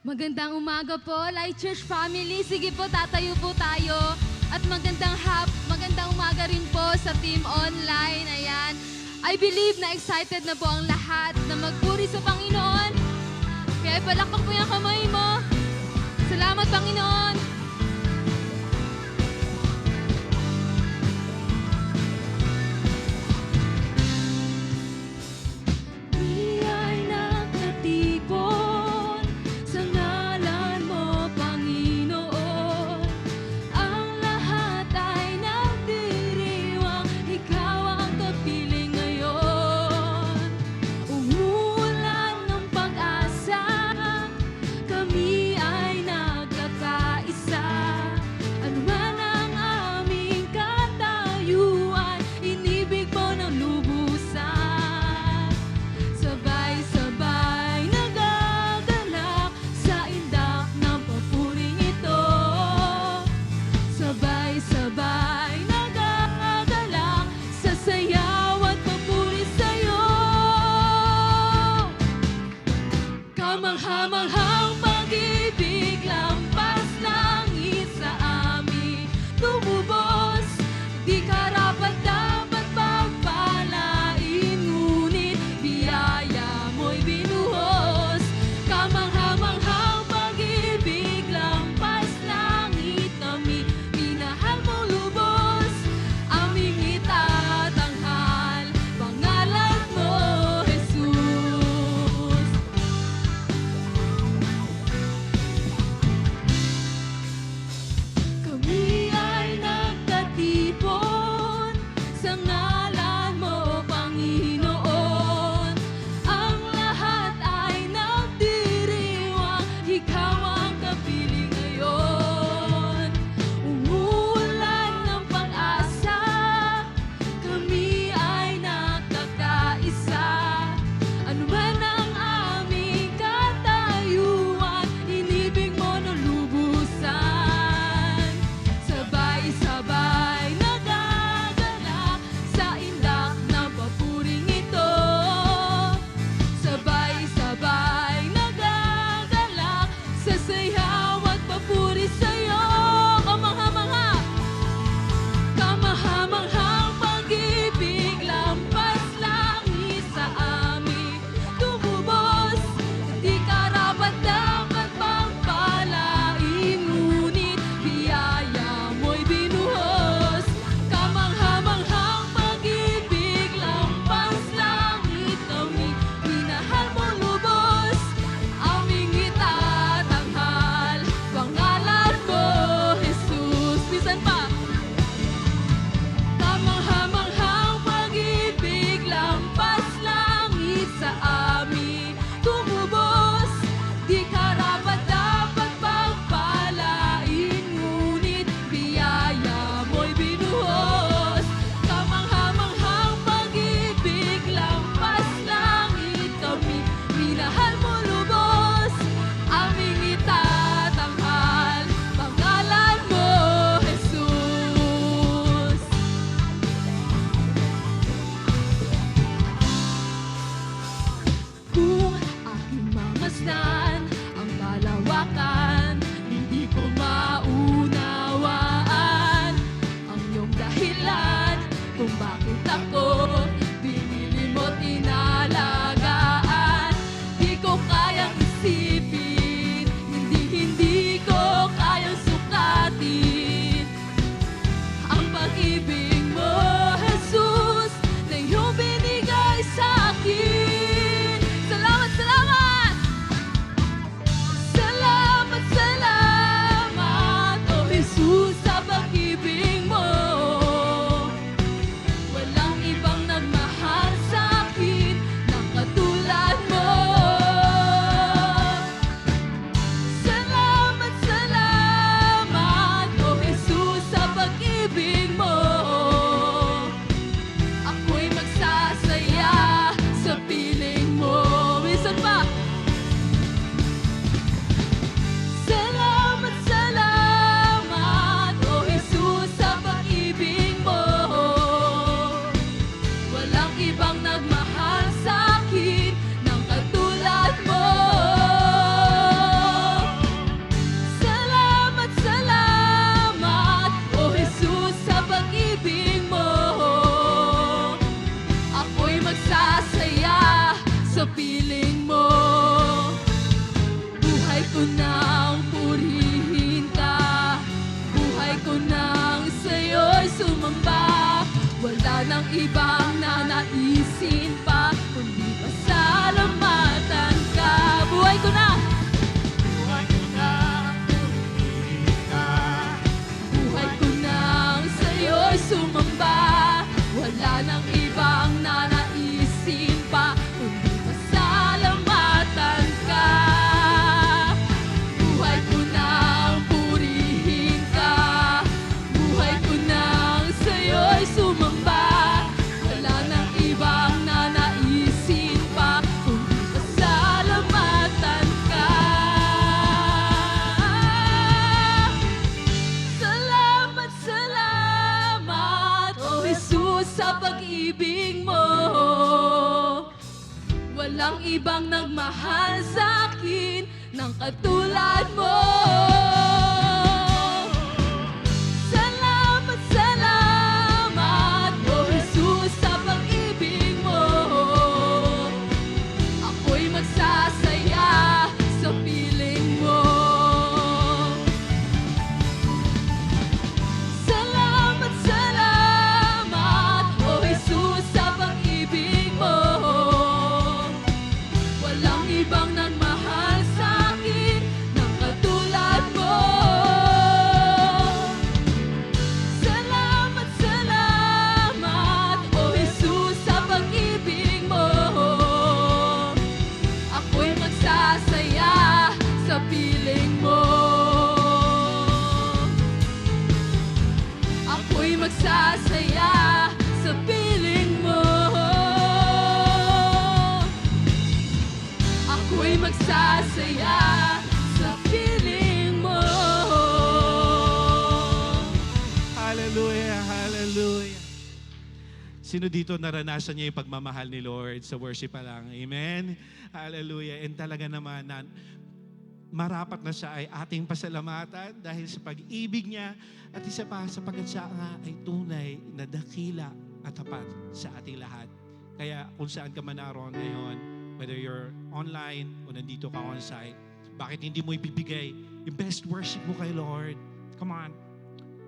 Magandang umaga po, Light Church family. Sige po, tatayo po tayo. At magandang umaga rin po sa team online. Ayan. I believe na excited na po ang lahat na magpuri sa Panginoon. Kaya palakpak po yung kamay mo. Salamat, Panginoon. Walang iba nang ibang nanaisin pa, kundi pasalamatan ka. Buhay ko na! Buhay ko na purihin ka. Buhay ko nang sa'yo'y sumamba. Wala nang ibang nanaisin pa, kundi pasalamatan ka. Buhay ko nang purihin ka. Buhay ko nang sa'yo'y sumamba. Wala nang ibang nanaisin pa, kundi pasalamatan ka. Salamat, salamat, O Jesus, sa pag-ibig mo. Walang ibang nagmahal sa'kin ng katulad mo. Salamat, salamat, O Jesus, sa pag-ibig mo. Ako'y magsasaya sa piling mo. Salamat, salamat, O Jesus, sa pag-ibig mo. Walang ibang nagmahal sa'kin ng katulad mo. Salamat, salamat, O Jesus, sa pag-ibig mo. Ako'y magsasaya sa piling mo. Ako'y magsasaya sa piling mo. Ako'y magsasaya sa piling mo. Hallelujah, hallelujah. Sino dito naranasan niya yung pagmamahal ni Lord sa worship pa lang? Amen? Hallelujah. And talaga naman na marapat na siya ay ating pasalamatan dahil sa pag-ibig niya at isa pa sapagkat siya nga ay tunay na dakila at tapat sa ating lahat. Kaya kung saan ka man naroon ngayon, whether you're online o nandito ka on-site, bakit hindi mo ibibigay yung best worship mo kay Lord? Come on.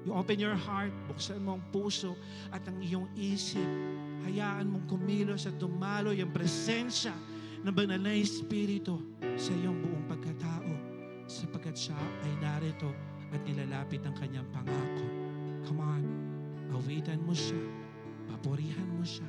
You open your heart, buksan mo ang puso at ang iyong isip. Hayaan mong kumilos at dumalo yung presensya ng banal na Espiritu sa iyong buong pagkatao sapagkat siya ay narito at nilalapit ang kanyang pangako. Come on, awitan mo siya, papurihan mo siya.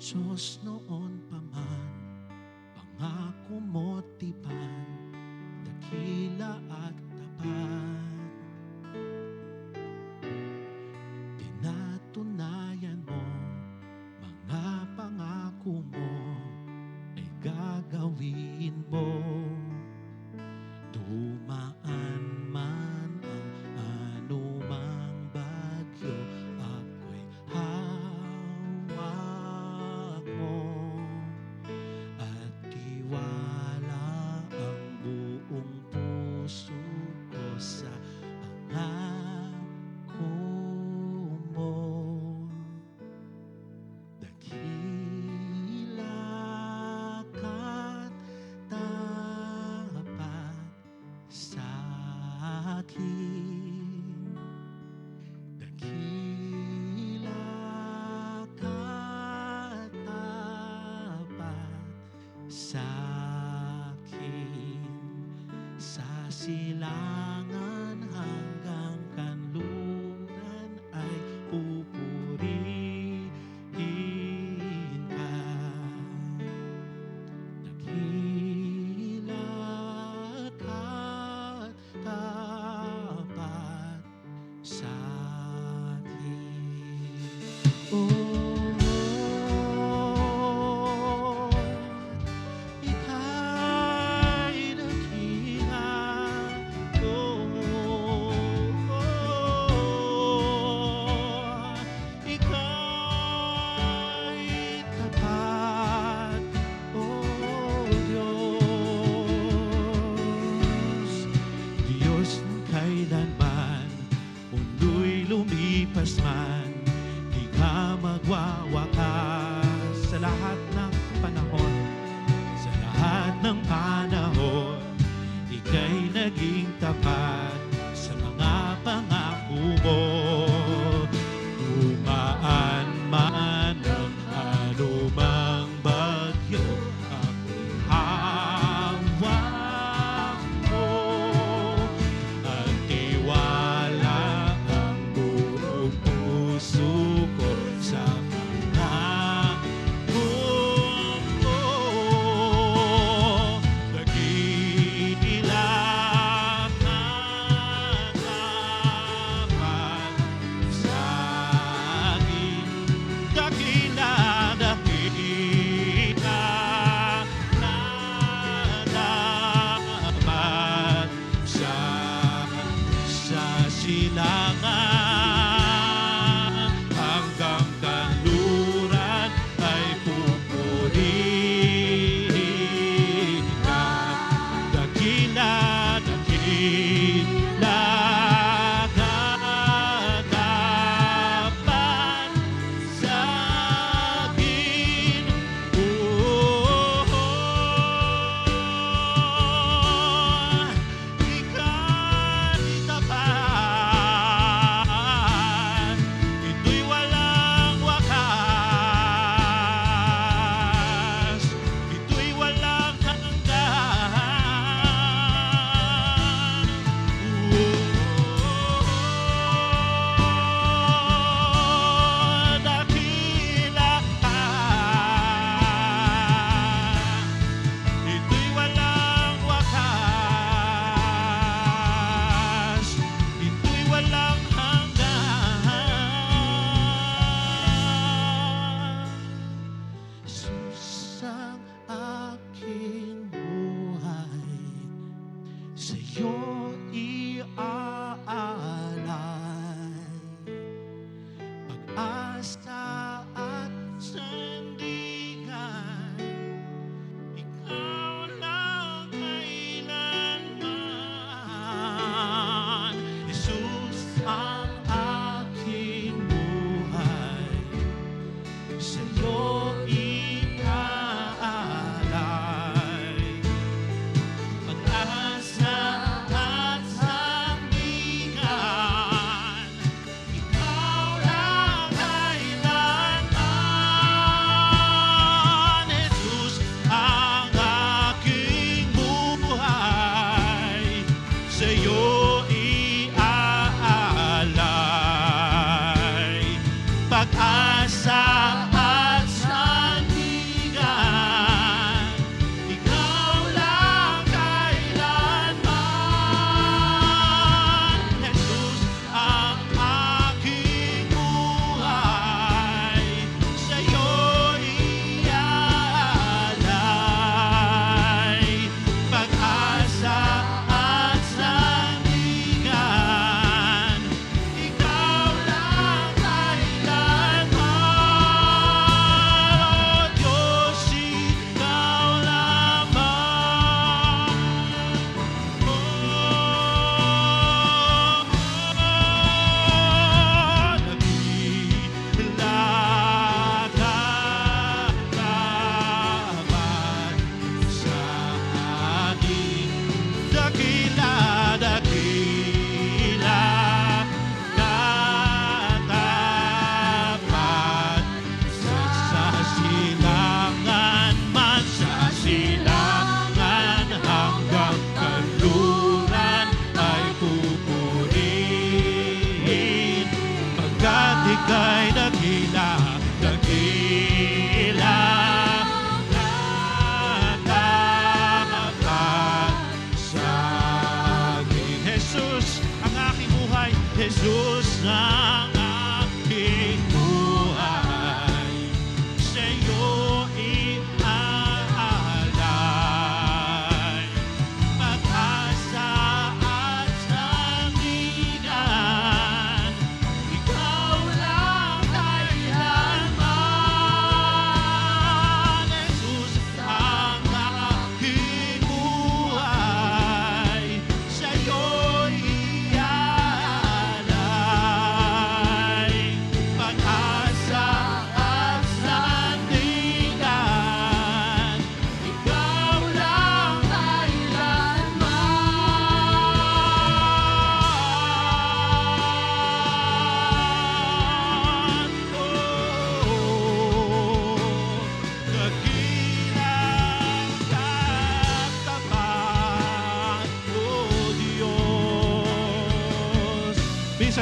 Diyos noon pa man, pangako mo't tipan, dakila at tapat. Pinatunayan mo, mga pangako mo, ay gagawin mo. Dumaan man ang anumang bagyo, ako'y hawak mo at tiwala ang buong puso ko sa pangako mo. Dakila ka't tapat sa akin. Dakila ka't tapat sa akin. Sa silangan hanggang kanluran ay pupurihin ka. Dakila ka't tapat sa akin. Ika'y dakila, ng panahon, ika'y naging tapat sa mga pangako mo. Dumaan man ang anumang bagyo, ako'y hawak mo. At tiwala ang buong puso ko sa pangako mo.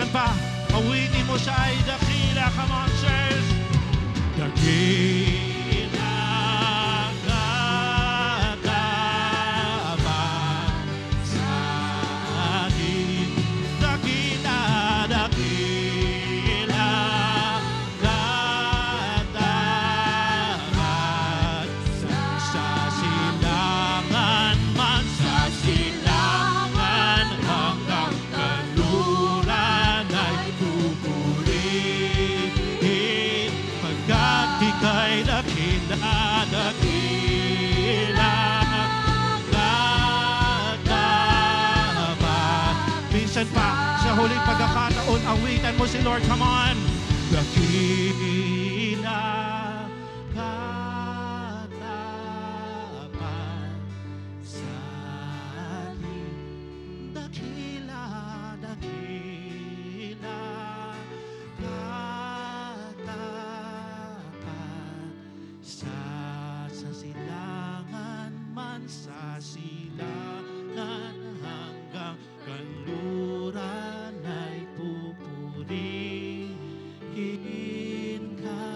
Minsan pa, awitin mo siya ay dakila. Come on, church! Dakila kataban sa akin. Dakila, dakila kataban sa silangan man, sa silangan hanggang kaluran ay pupurihin. Pagkat ika'y dakila, dakila kataban. Minsan pa, sa huling pagkakataon, awitan mo si Lord. Come on! Dakila kataban sa akin. Dakila, dakila kataban sa silangan man, sa silangan hanggang kanluran ay pupurihin ka.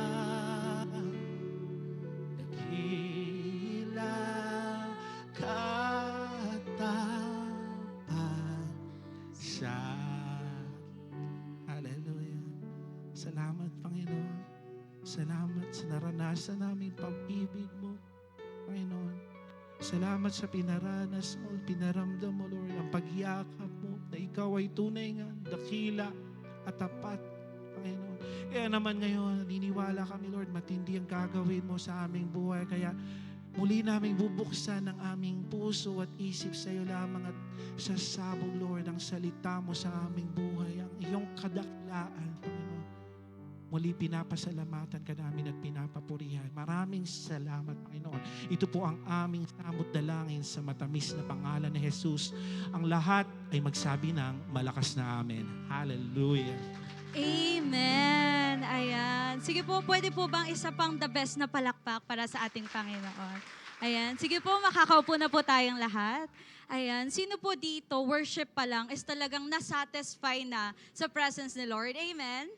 Dakila kataban sa Hallelujah. Salamat, Panginoon. Salamat sa naranasan naming pag-ibig mo, Panginoon. Salamat sa pinaranas mo, pinaramdam mo, Lord, ang pagyakap mo na ikaw ay tunay nga, dakila at tapat, Panginoon. Kaya naman ngayon, naniniwala kami, Lord, matindi ang gagawin mo sa aming buhay. Kaya muli naming bubuksan ang aming puso at isip sa iyo lamang at sasabog, Lord, ang salita mo sa aming buhay, ang iyong kadaklaan, Panginoon. Muli pinapasalamatan ka namin at pinapapurihan. Maraming salamat, Panginoon. Ito po ang aming samot dalangin sa matamis na pangalan ni Jesus. Ang lahat ay magsabi ng malakas na amen. Hallelujah. Amen. Ayan. Sige po, pwede po bang isa pang the best na palakpak para sa ating Panginoon? Ayan. Sige po, makakaupo na po tayong lahat. Ayan. Sino po dito, worship pa lang, is talagang nasatisfy na sa presence ni Lord? Amen?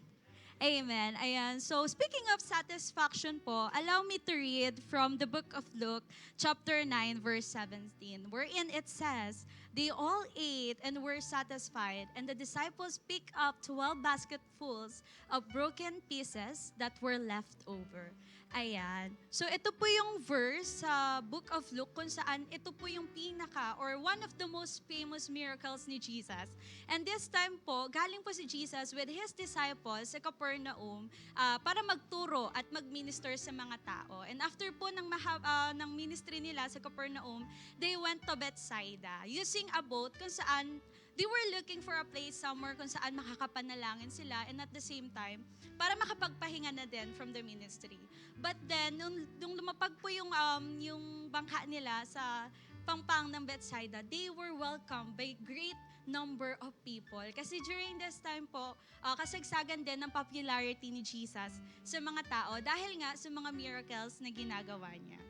Amen. Ayan. So, speaking of satisfaction po, allow me to read from the book of Luke, chapter 9, verse 17, wherein it says, "They all ate and were satisfied, and the disciples picked up 12 basketfuls of broken pieces that were left over." Ayan. So, ito po yung verse sa book of Luke kung saan ito po yung pinaka or one of the most famous miracles ni Jesus. And this time po, galing po si Jesus with his disciples sa Capernaum para magturo at mag-minister sa mga tao. And after po ng ministry nila sa Capernaum, they went to Bethsaida using a boat kung saan they were looking for a place somewhere kung saan makakapanalangin sila and at the same time, para makapagpahinga na din from the ministry. But then, nung lumapag po yung bangka nila sa pangpang ng Bethsaida, they were welcomed by great number of people. Kasi during this time po, kasagsagan din ng popularity ni Jesus sa mga tao dahil nga sa mga miracles na ginagawa niya.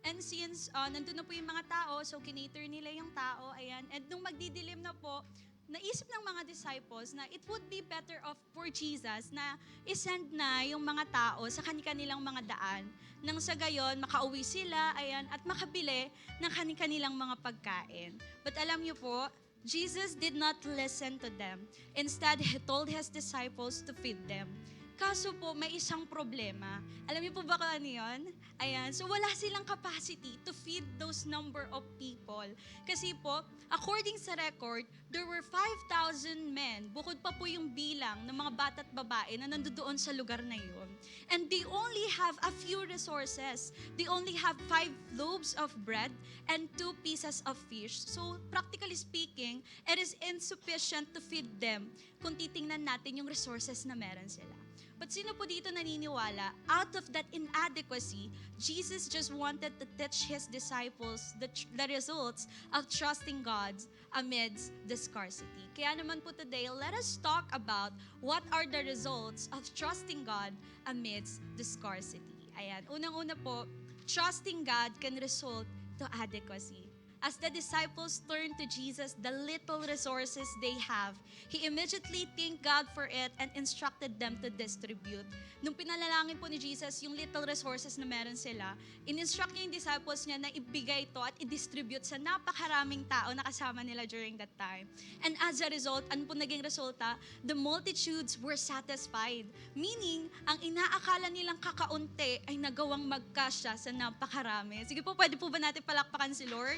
And since nandun na po yung mga tao, so kinater nila yung tao, ayan. And nung magdidilim na po, naisip ng mga disciples na it would be better off for Jesus na isend na yung mga tao sa kanilang mga daan. Nang sa gayon, makauwi sila, ayan, at makabili ng kanilang mga pagkain. But alam niyo po, Jesus did not listen to them. Instead, He told His disciples to feed them. Kaso po, may isang problema. Alam niyo po ba kung ano yun? Ayan, so wala silang capacity to feed those number of people. Kasi po, according sa record, there were 5,000 men, bukod pa po yung bilang ng mga bata at babae na nandoon sa lugar na yun. And they only have a few resources. They only have 5 loaves of bread and 2 pieces of fish. So, practically speaking, it is insufficient to feed them kung titingnan natin yung resources na meron sila. But sino po dito naniniwala, out of that inadequacy, Jesus just wanted to teach His disciples the results of trusting God amidst the scarcity. Kaya naman po today, let us talk about what are the results of trusting God amidst the scarcity. Ayan, unang-una po, trusting God can result to adequacy. as the disciples turned to Jesus the little resources they have, He immediately thanked God for it and instructed them to distribute. Nung pinalalangin po ni Jesus yung little resources na meron sila, in-instruct niya yung disciples niya na ibigay ito at i-distribute sa napakaraming tao na kasama nila during that time. And as a result, ano po naging resulta? The multitudes were satisfied. Meaning, ang inaakala nilang kakaunti ay nagawang magkasya sa napakarami. Sige po, pwede po ba natin palakpakan si Lord?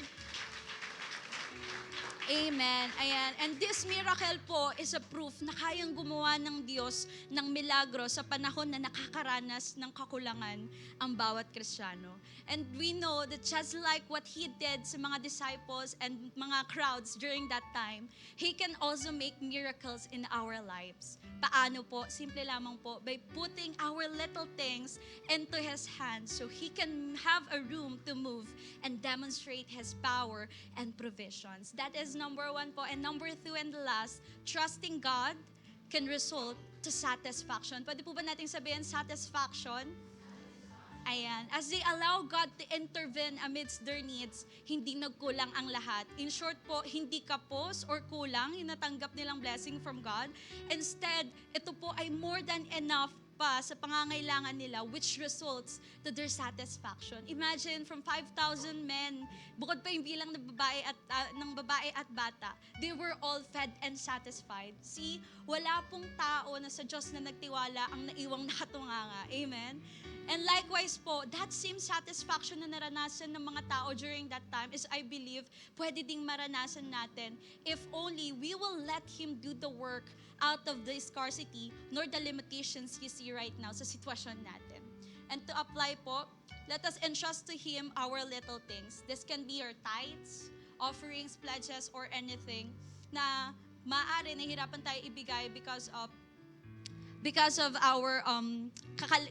Amen. Ayan. And this miracle po is a proof na kayang gumawa ng Diyos ng milagro sa panahon na nakakaranas ng kakulangan ang bawat Kristiyano. And we know that just like what He did sa mga disciples and mga crowds during that time, He can also make miracles in our lives. Paano po? Simple lamang po, by putting our little things into His hands so He can have a room to move and demonstrate His power and provisions. That is number 1 po. And number 2 and the last, trusting God can result to satisfaction. Pwede po ba natin sabihin satisfaction? Ayan. As they allow God to intervene amidst their needs, hindi nagkulang ang lahat. In short po, hindi kapos or kulang yung natanggap nilang blessing from God. Instead, ito po ay more than enough pa sa pangangailangan nila, which results to their satisfaction. Imagine from 5,000 men, bukod pa yung bilang ng babae at bata, they were all fed and satisfied. See, wala pong tao na sa Diyos na nagtiwala ang naiwang nakatunganga. Amen? And likewise po, that same satisfaction na naranasan ng mga tao during that time is, I believe, pwede ding maranasan natin if only we will let Him do the work out of the scarcity nor the limitations you see right now sa sitwasyon natin. And to apply po, let us entrust to Him our little things. This can be your tithes, offerings, pledges, or anything na maaari nahihirapan tayo ibigay because of our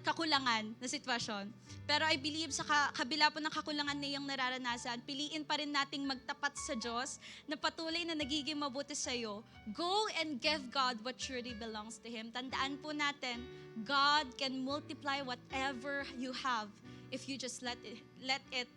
kakulangan na sitwasyon. Pero I believe sa kabila po ng kakulangan na iyong nararanasan, piliin pa rin nating magtapat sa Diyos na patuloy na nagiging mabuti sa iyo. Go and give God what truly belongs to Him. Tandaan po natin, God can multiply whatever you have if you just let it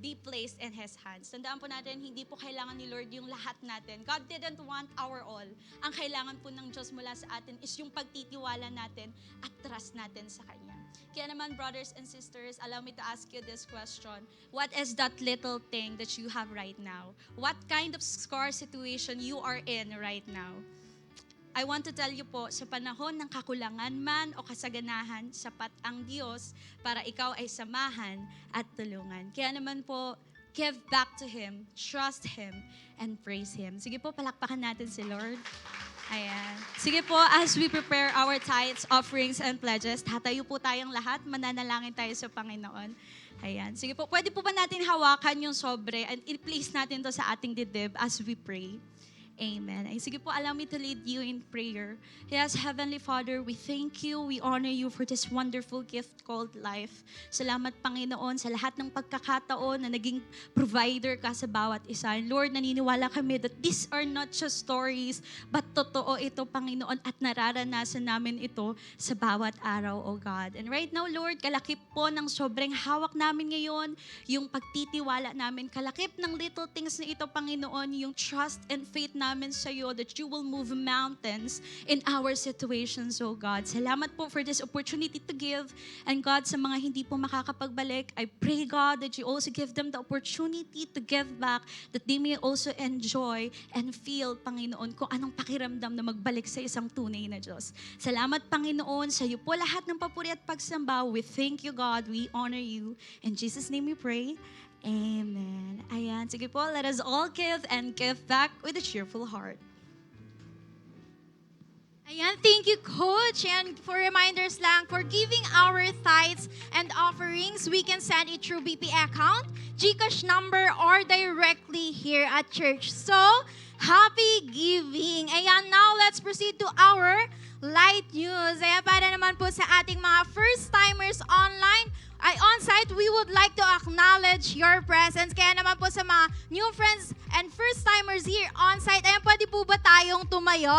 be placed in His hands. Tandaan po natin, hindi po kailangan ni Lord yung lahat natin. God didn't want our all. Ang kailangan po ng Diyos mula sa atin is yung pagtitiwala natin at trust natin sa Kanya. Kaya naman, brothers and sisters, allow me to ask you this question. What is that little thing that you have right now? What kind of scar situation you are in right now? I want to tell you po, sa panahon ng kakulangan man o kasaganahan, sapat ang Diyos para ikaw ay samahan at tulungan. Kaya naman po, give back to Him, trust Him, and praise Him. Sige po, palakpakan natin si Lord. Ayan. Sige po, as we prepare our tithes, offerings, and pledges, tatayo po tayong lahat, mananalangin tayo sa Panginoon. Ayan. Sige po, pwede po ba natin hawakan yung sobre and i-place natin to sa ating dibdib as we pray? Amen. Ay, sige po, allow me to lead you in prayer. Yes, Heavenly Father, we thank you, we honor you for this wonderful gift called life. Salamat, Panginoon, sa lahat ng pagkakataon na naging provider ka sa bawat isa. And Lord, naniniwala kami that these are not just stories, but totoo ito, Panginoon, at nararanasan namin ito sa bawat araw, O God. And right now, Lord, kalakip po ng sobrang hawak namin ngayon, yung pagtitiwala namin, kalakip ng little things na ito, Panginoon, yung trust and faith namin sa iyo that you will move mountains in our situations, oh God. Salamat po for this opportunity to give. And God, sa mga hindi po makakapagbalik, I pray, God, that you also give them the opportunity to give back, that they may also enjoy and feel, Panginoon, kung anong pakiramdam na magbalik sa isang tunay na Diyos. Salamat, Panginoon, sa iyo po lahat ng papuri at pagsamba. We thank you, God. We honor you. In Jesus' name we pray. Amen. Ayan. Sige po, let us all give and give back with a cheerful heart. Ayan, thank you, Coach. And for reminders lang, for giving our tithes and offerings, we can send it through BP account, GCash number, or directly here at church. So, happy giving. Ayan, now let's proceed to our light news. Ayan, para naman po sa ating mga first-timers online, on-site, we would like to acknowledge your presence. Kaya naman po sa mga new friends and first-timers here on-site, ayan, pwede po ba tayong tumayo?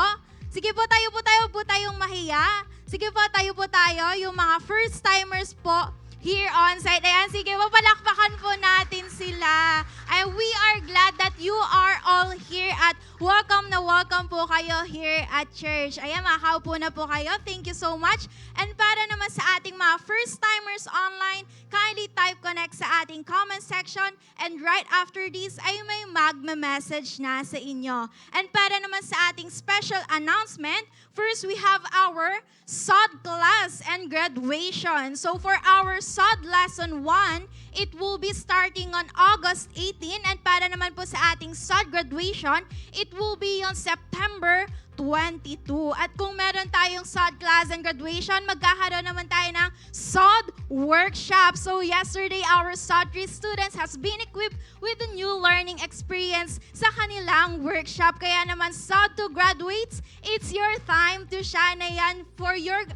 Sige po, tayo po tayong mahiya. Sige po, tayo po tayo. Yung mga first-timers po here on site. Ayan, sige, papalakpakan po natin sila. And we are glad that you are all here at welcome na welcome po kayo here at church. Ayan, makakaupo na po kayo. Thank you so much. And para naman sa ating mga first-timers online, kindly type connect sa ating comment section and right after this ay may magme-message na sa inyo. And para naman sa ating special announcement, first we have our SOD class and graduation. So for our SOD Lesson 1, it will be starting on August 18 and para naman po sa ating SOD graduation, it will be on September 22. At kung meron tayong SOD class and graduation, magkakaroon naman tayo ng SOD workshop. So yesterday, our SOD 3 students has been equipped with a new learning experience sa kanilang workshop. Kaya naman SOD 2 graduates, it's your time to shine. Ayan, for your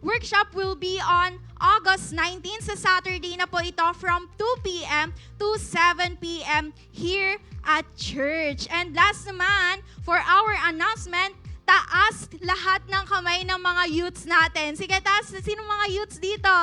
workshop will be on August 19 sa Saturday na po ito from 2 p.m. to 7 p.m. here at church. And last naman, for our announcement, taas lahat ng kamay ng mga youths natin. Sige, taas. Sino mga youths dito?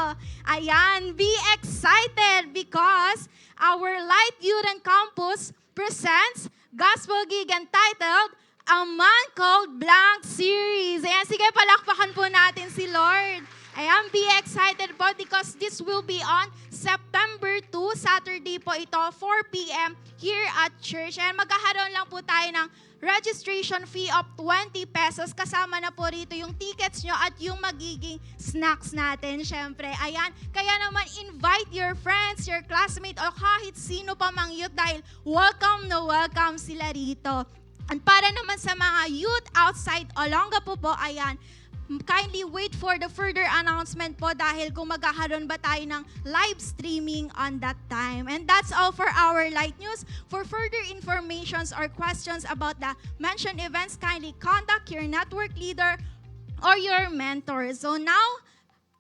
Ayan, be excited because our Light Youth and Campus presents Gospel Gig entitled A Man Called Blank Series. Ayan, sige, palakpakan po natin si Lord. Ayan, be excited po because this will be on September 2, Saturday po ito, 4 p.m. here at church. Ayan, magkakaroon lang po tayo ng registration fee of 20 pesos. Kasama na po rito yung tickets nyo at yung magiging snacks natin, syempre. Ayan, kaya naman invite your friends, your classmates, o kahit sino pa mang youth dahil welcome na welcome sila rito. And para naman sa mga youth outside Olongapo po, ayan, kindly wait for the further announcement po dahil kung magkakaroon ba tayo ng live streaming on that time. And that's all for our Light News. For further informations or questions about the mentioned events, kindly contact your network leader or your mentor. So now,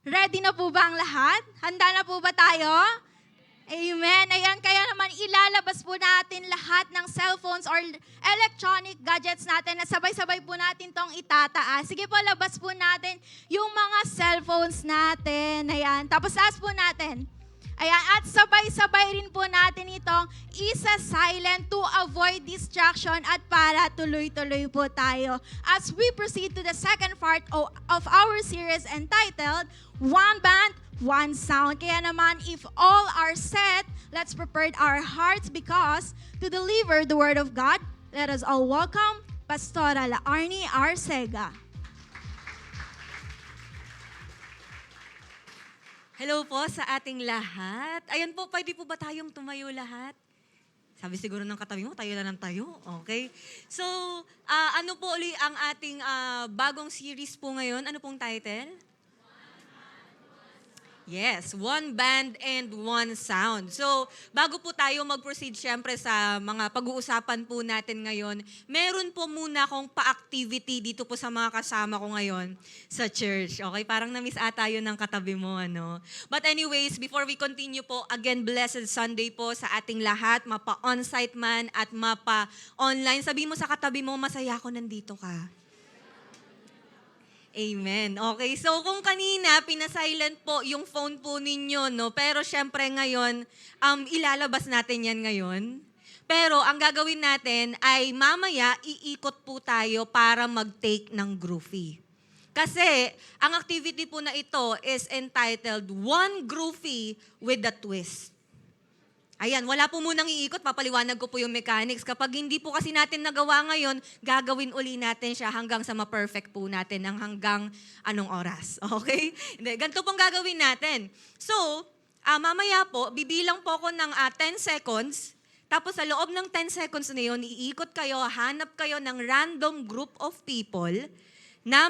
ready na po ba ang lahat? Handa na po ba tayo? Amen. Ayan, kaya naman ilalabas po natin lahat ng cellphones or electronic gadgets natin na sabay-sabay po natin tong itataas. Sige po, labas po natin yung mga cellphones natin. Ayan, tapos taas po natin. Ayan, at sabay-sabay rin po natin itong isa-silent to avoid distraction at para tuloy-tuloy po tayo. As we proceed to the second part of our series entitled One Band, One Sound. Kaya naman, if all are set, let's prepare our hearts because to deliver the Word of God, let us all welcome Pastora Arnie Arcega. Hello po sa ating lahat. Ayan po, pwede po ba tayong tumayo lahat? Sabi siguro ng katabi mo, tayo na ng tayo. Okay. So, ano po uli ang ating bagong series po ngayon? Ano pong title? Yes, One Band and One Sound. So, bago po tayo mag-proceed syempre sa mga pag-uusapan po natin ngayon, meron po muna akong pa-activity dito po sa mga kasama ko ngayon sa church. Okay, parang na-miss ata yun ng katabi mo, ano? But anyways, before we continue po, again, blessed Sunday po sa ating lahat, mapa-on-site man at mapa-online. Sabi mo sa katabi mo, masaya ako nandito ka. Amen. Okay, so kung kanina, pinasilent po yung phone po ninyo, no? Pero syempre ngayon, ilalabas natin yan ngayon. Pero ang gagawin natin ay mamaya, iikot po tayo para mag-take ng groovy. Kasi ang activity po na ito is entitled One Groovy with a Twist. Ayan, wala po munang iikot, papaliwanag ko po yung mechanics. Kapag hindi po kasi natin nagawa ngayon, gagawin uli natin siya hanggang sa ma-perfect po natin ng hanggang anong oras. Okay? Hindi, ganito pong gagawin natin. So, mamaya po, bibilang po ako ng 10 seconds. Tapos sa loob ng 10 seconds na yun, iikot kayo, hanap kayo ng random group of people na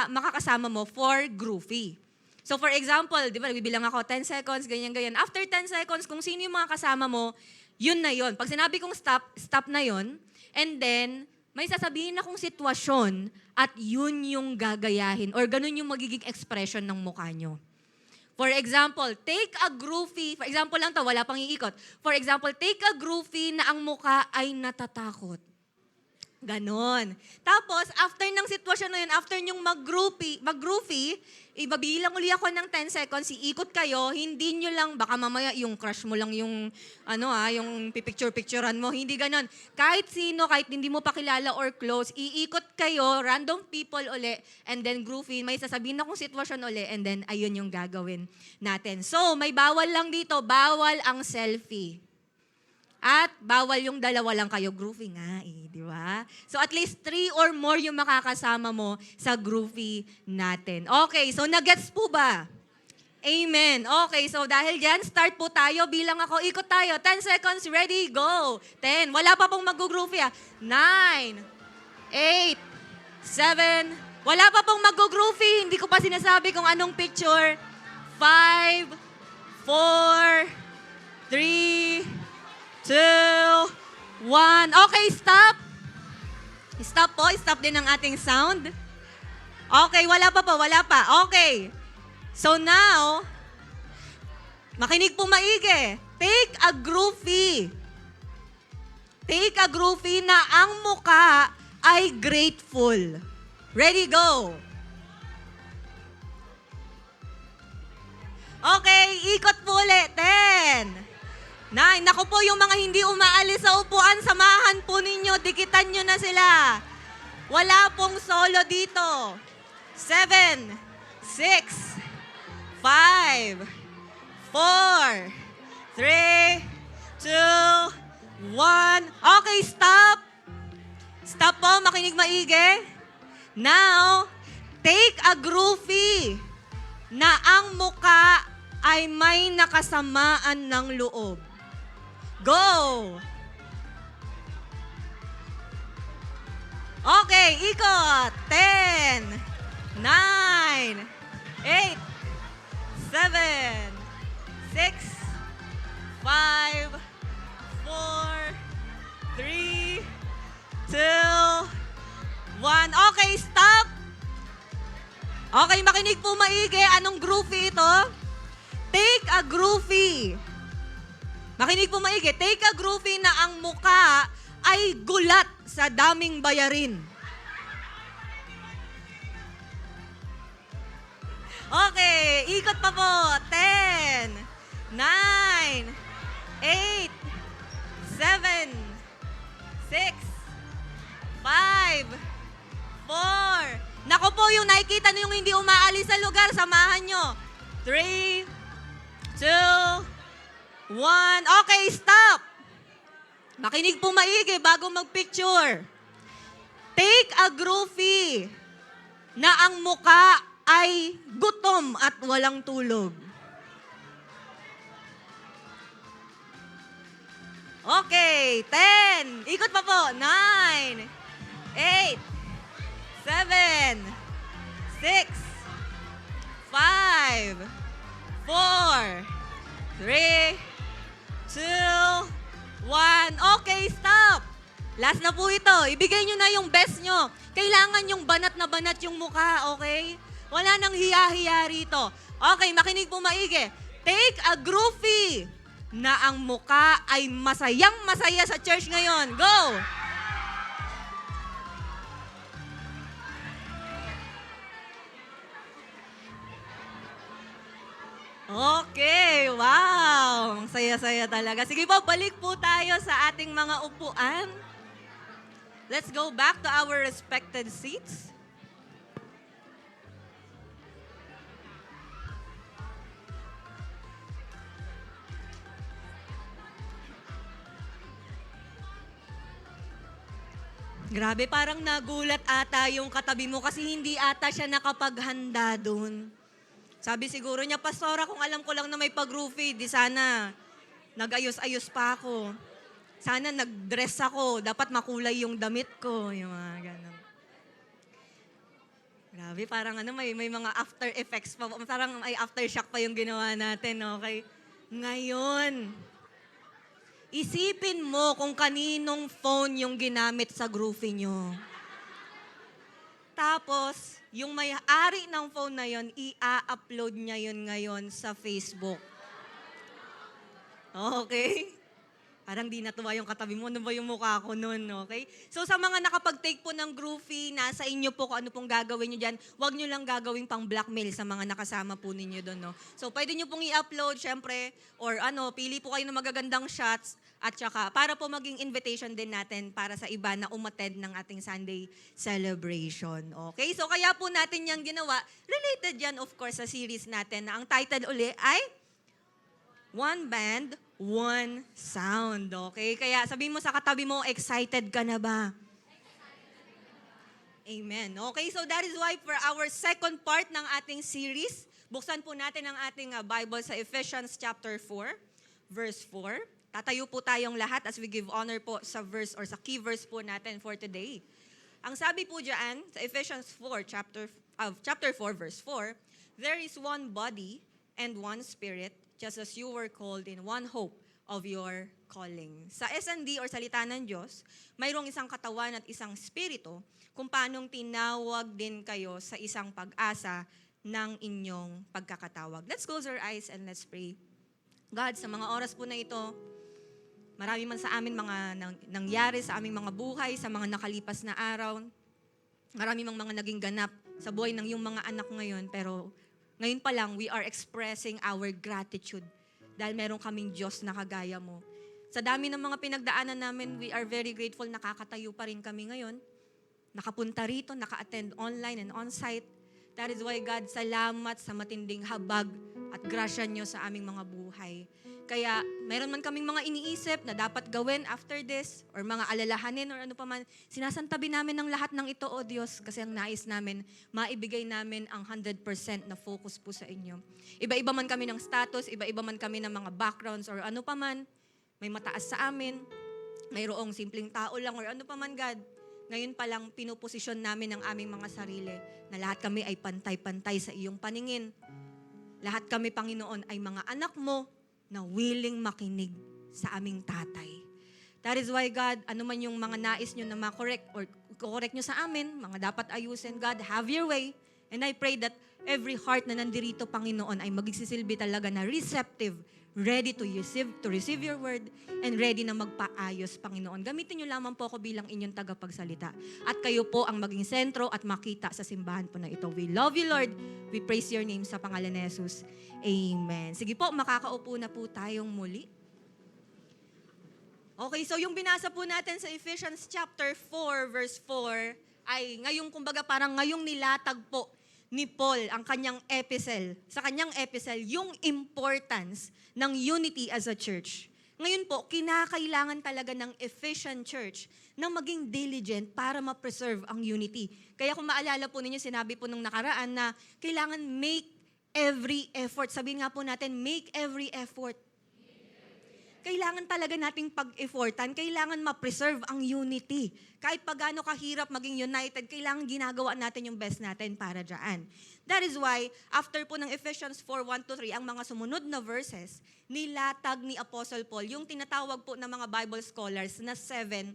makakasama mo for groovy. So for example, di ba, bibilang ako 10 seconds, ganyan-ganyan. After 10 seconds, kung sino yung mga kasama mo, yun na yun. Pag sinabi kong stop, stop na yun. And then, may sasabihin akong sitwasyon at yun yung gagayahin or ganun yung magiging expression ng mukha nyo. For example, take a groovy. For example lang to, wala pang iikot. For example, take a groovy na ang mukha ay natatakot. Ganon. Tapos, after ng sitwasyon na yun, after nyong mag-groovy, ibabilang uli ako ng 10 seconds, iikot kayo, hindi nyo lang, baka mamaya yung crush mo lang yung, yung pipicture-picturean mo, hindi ganon. Kahit sino, kahit hindi mo pakilala or close, iikot kayo, random people uli, and then groovy, may sasabihin akong sitwasyon uli, and then ayun yung gagawin natin. So, may bawal lang dito, bawal ang selfie. At bawal yung dalawa lang kayo. Groovy nga di ba? So at least 3 or more yung makakasama mo sa groovy natin. Okay, so nagets po ba? Amen. Okay, so dahil dyan, start po tayo. Bilang ako, ikot tayo. 10 seconds, ready, go. 10. Wala pa pong mag-groovy 9, 8, 7. Wala pa pong mag-groovy. Hindi ko pa sinasabi kung anong picture. 5, 4, 3, 2, 1. Okay, stop. Stop po. Stop din ang ating sound. Okay, wala pa po. Wala pa. Okay. So now, makinig po maigi. Take a groovy. Take a groovy na ang muka ay grateful. Ready, go. Okay, ikot po ulit. 10. 9. Naku po, yung mga hindi umaalis sa upuan, samahan po ninyo, dikitan nyo na sila. Wala pong solo dito. 7, 6, 5, 4, 3, 2, 1. Okay, stop. Stop po, makinig maigi. Now, take a groovy na ang muka ay may nakasamaan ng loob. Go! Okay, ikot. 10, 9, 8, 7, 6, 5, 4, 3, 2, 1. Okay, stop! Okay, makinig po maigi. Anong groovy ito? Take a groovy. Makinig po maigi. Take a groovy na ang muka ay gulat sa daming bayarin. Okay, ikot pa po. 10, 9, 8, 7, 6, 5, 4. Nako po, yung nakikita nyo yung hindi umaalis sa lugar, samahan nyo. 3, 2, 1. Okay, stop. Makinig po maigi bago magpicture. Take a groovy na ang muka ay gutom at walang tulog. Okay, 10. Ikot pa po. 9, 8, 7, 6, 5, 4, 3, 2, 1. Okay, stop. Last na po ito. Ibigay nyo na yung best nyo. Kailangan yung banat na banat yung mukha, okay? Wala nang hiya-hiya rito. Okay, makinig po maigi. Take a groovy na ang mukha ay masayang masaya sa church ngayon. Go! Okay, wow! Ang saya-saya talaga. Sige po, balik po tayo sa ating mga upuan. Let's go back to our respected seats. Grabe, parang nagulat ata yung katabi mo kasi hindi ata siya nakapaghanda dun. Sabi siguro niya, Pastora, kung alam ko lang na may pag-groovy, di sana nag-ayos-ayos pa ako. Sana nag-dress ako, dapat makulay yung damit ko. Yung mga ganun. Grabe, parang may mga after effects pa. Parang may aftershock pa yung ginawa natin, okay? Ngayon, isipin mo kung kaninong phone yung ginamit sa groovy nyo. Tapos, yung may-ari ng phone na yon, i-upload niya yun ngayon sa Facebook. Okay? Parang di natuwa yung katabi mo. Ano ba yung mukha ko nun, okay? So sa mga nakapag-take po ng groovy, nasa inyo po kung ano pong gagawin nyo dyan. Huwag nyo lang gagawin pang blackmail sa mga nakasama po ninyo doon, no? So pwede nyo pong i-upload, syempre, or pili po kayo ng magagandang shots. At saka, para po maging invitation din natin para sa iba na umattend ng ating Sunday celebration. Okay? So kaya po natin yung ginawa. Related yan, of course, sa series natin na ang title uli ay One Band, One Sound. Okay? Kaya sabihin mo sa katabi mo, excited ka na ba? Amen. Okay, so that is why for our second part ng ating series, buksan po natin ang ating Bible sa Ephesians chapter 4, verse 4. Tatayo po tayong lahat as we give honor po sa verse or sa key verse po natin for today. Ang sabi po diyan sa Ephesians 4, chapter 4, verse 4, there is one body and one spirit, just as you were called in one hope of your calling. Sa S&D or Salita ng Diyos, mayroong isang katawan at isang spirito kung paanong tinawag din kayo sa isang pag-asa ng inyong pagkakatawag. Let's close our eyes and let's pray. God, sa mga oras po na ito, marami man sa amin mga nangyari sa aming mga buhay, sa mga nakalipas na araw, marami mang mga naging ganap sa buhay ng iyong mga anak ngayon, pero ngayon pa lang, we are expressing our gratitude dahil meron kaming Diyos na kagaya mo. Sa dami ng mga pinagdaanan namin, we are very grateful, nakakatayo pa rin kami ngayon. Nakapunta rito, naka-attend online and on-site. That is why, God, salamat sa matinding habag at grasya niyo sa aming mga buhay. Kaya, mayroon man kaming mga iniisip na dapat gawin after this, or mga alalahanin, or ano pa man, sinasantabi namin ng lahat ng ito, O Diyos, kasi ang nais namin, maibigay namin ang 100% na focus po sa inyo. Iba-iba man kami ng status, iba-iba man kami ng mga backgrounds, or ano pa man, may mataas sa amin, mayroong simpleng tao lang, or ano pa man, God. Ngayon pa lang, pinuposisyon namin ang aming mga sarili, na lahat kami ay pantay-pantay sa iyong paningin. Lahat kami, Panginoon, ay mga anak mo, na willing makinig sa aming tatay. That is why, God, ano man yung mga nais nyo na makorek or correct nyo sa amin, mga dapat ayusin, God, have your way. And I pray that every heart na nandirito, Panginoon, ay magsisilbi talaga na receptive, ready to receive your word, and ready na magpaayos, Panginoon. Gamitin nyo lamang po ako bilang inyong tagapagsalita. At kayo po ang maging sentro at makita sa simbahan po na ito. We love you, Lord. We praise your name sa pangalan ni Jesus. Amen. Sige po, makakaupo na po tayong muli. Okay, so yung binasa po natin sa Ephesians chapter 4, verse 4, ay ngayong kumbaga parang ngayong nilatag po ni Paul ang kanyang epistle. Sa kanyang epistle, yung importance ng unity as a church. Ngayon po, kinakailangan talaga ng Ephesian church na maging diligent para ma-preserve ang unity. Kaya kung maalala po ninyo, sinabi po nung nakaraan na kailangan make every effort. Sabihin nga po natin, make every effort. Kailangan talaga nating pag-effortan, kailangan ma-preserve ang unity. Kahit pagano kahirap maging united, kailangan ginagawa natin yung best natin para dyan. That is why, after po ng Ephesians 4:1-3, ang mga sumunod na verses, nilatag ni Apostle Paul yung tinatawag po ng mga Bible scholars na 7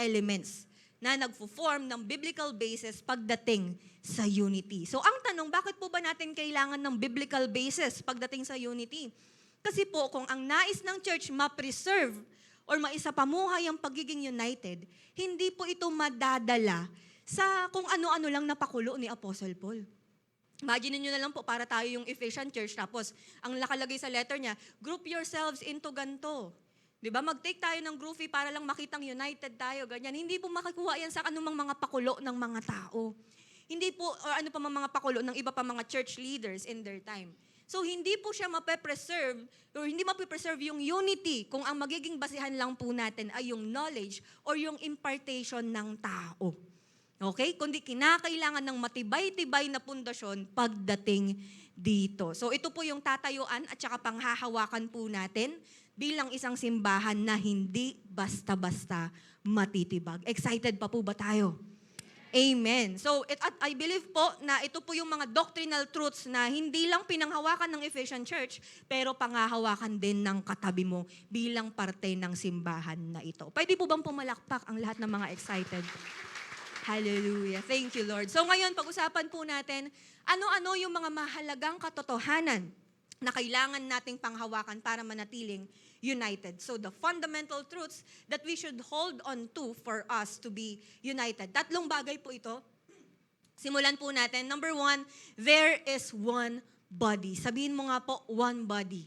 elements na nagfo-form ng biblical basis pagdating sa unity. So ang tanong, bakit po ba natin kailangan ng biblical basis pagdating sa unity? Kasi po, kung ang nais ng church ma-preserve or maisapamuhay ang pagiging united, hindi po ito madadala sa kung ano-ano lang napakulo ni Apostle Paul. Imagine niyo na lang po, para tayo yung Ephesian church, tapos ang nakalagay sa letter niya, group yourselves into ganto. Diba? Mag-take tayo ng groovy para lang makitang united tayo, ganyan. Hindi po makukuha yan sa anumang mga pakulo ng mga tao. Hindi po, or ano pa mga pakulo ng iba pa mga church leaders in their time. So, hindi po siya mape-preserve, or hindi mape-preserve yung unity kung ang magiging basihan lang po natin ay yung knowledge or yung impartation ng tao. Okay? Kundi kinakailangan ng matibay-tibay na pundasyon pagdating dito. So, ito po yung tatayuan at saka panghahawakan po natin bilang isang simbahan na hindi basta-basta matitibag. Excited pa po ba tayo? Amen. So, I believe po na ito po yung mga doctrinal truths na hindi lang pinanghawakan ng Ephesian Church, pero panghahawakan din ng katabi mo bilang parte ng simbahan na ito. Pwede po bang pumalakpak ang lahat ng mga excited? Hallelujah. Thank you, Lord. So ngayon, pag-usapan po natin, ano-ano yung mga mahalagang katotohanan na kailangan nating panghawakan para manatiling united. So the fundamental truths that we should hold on to for us to be united. Tatlong bagay po ito. Simulan po natin. Number 1, there is one body. Sabihin mo nga po, one body.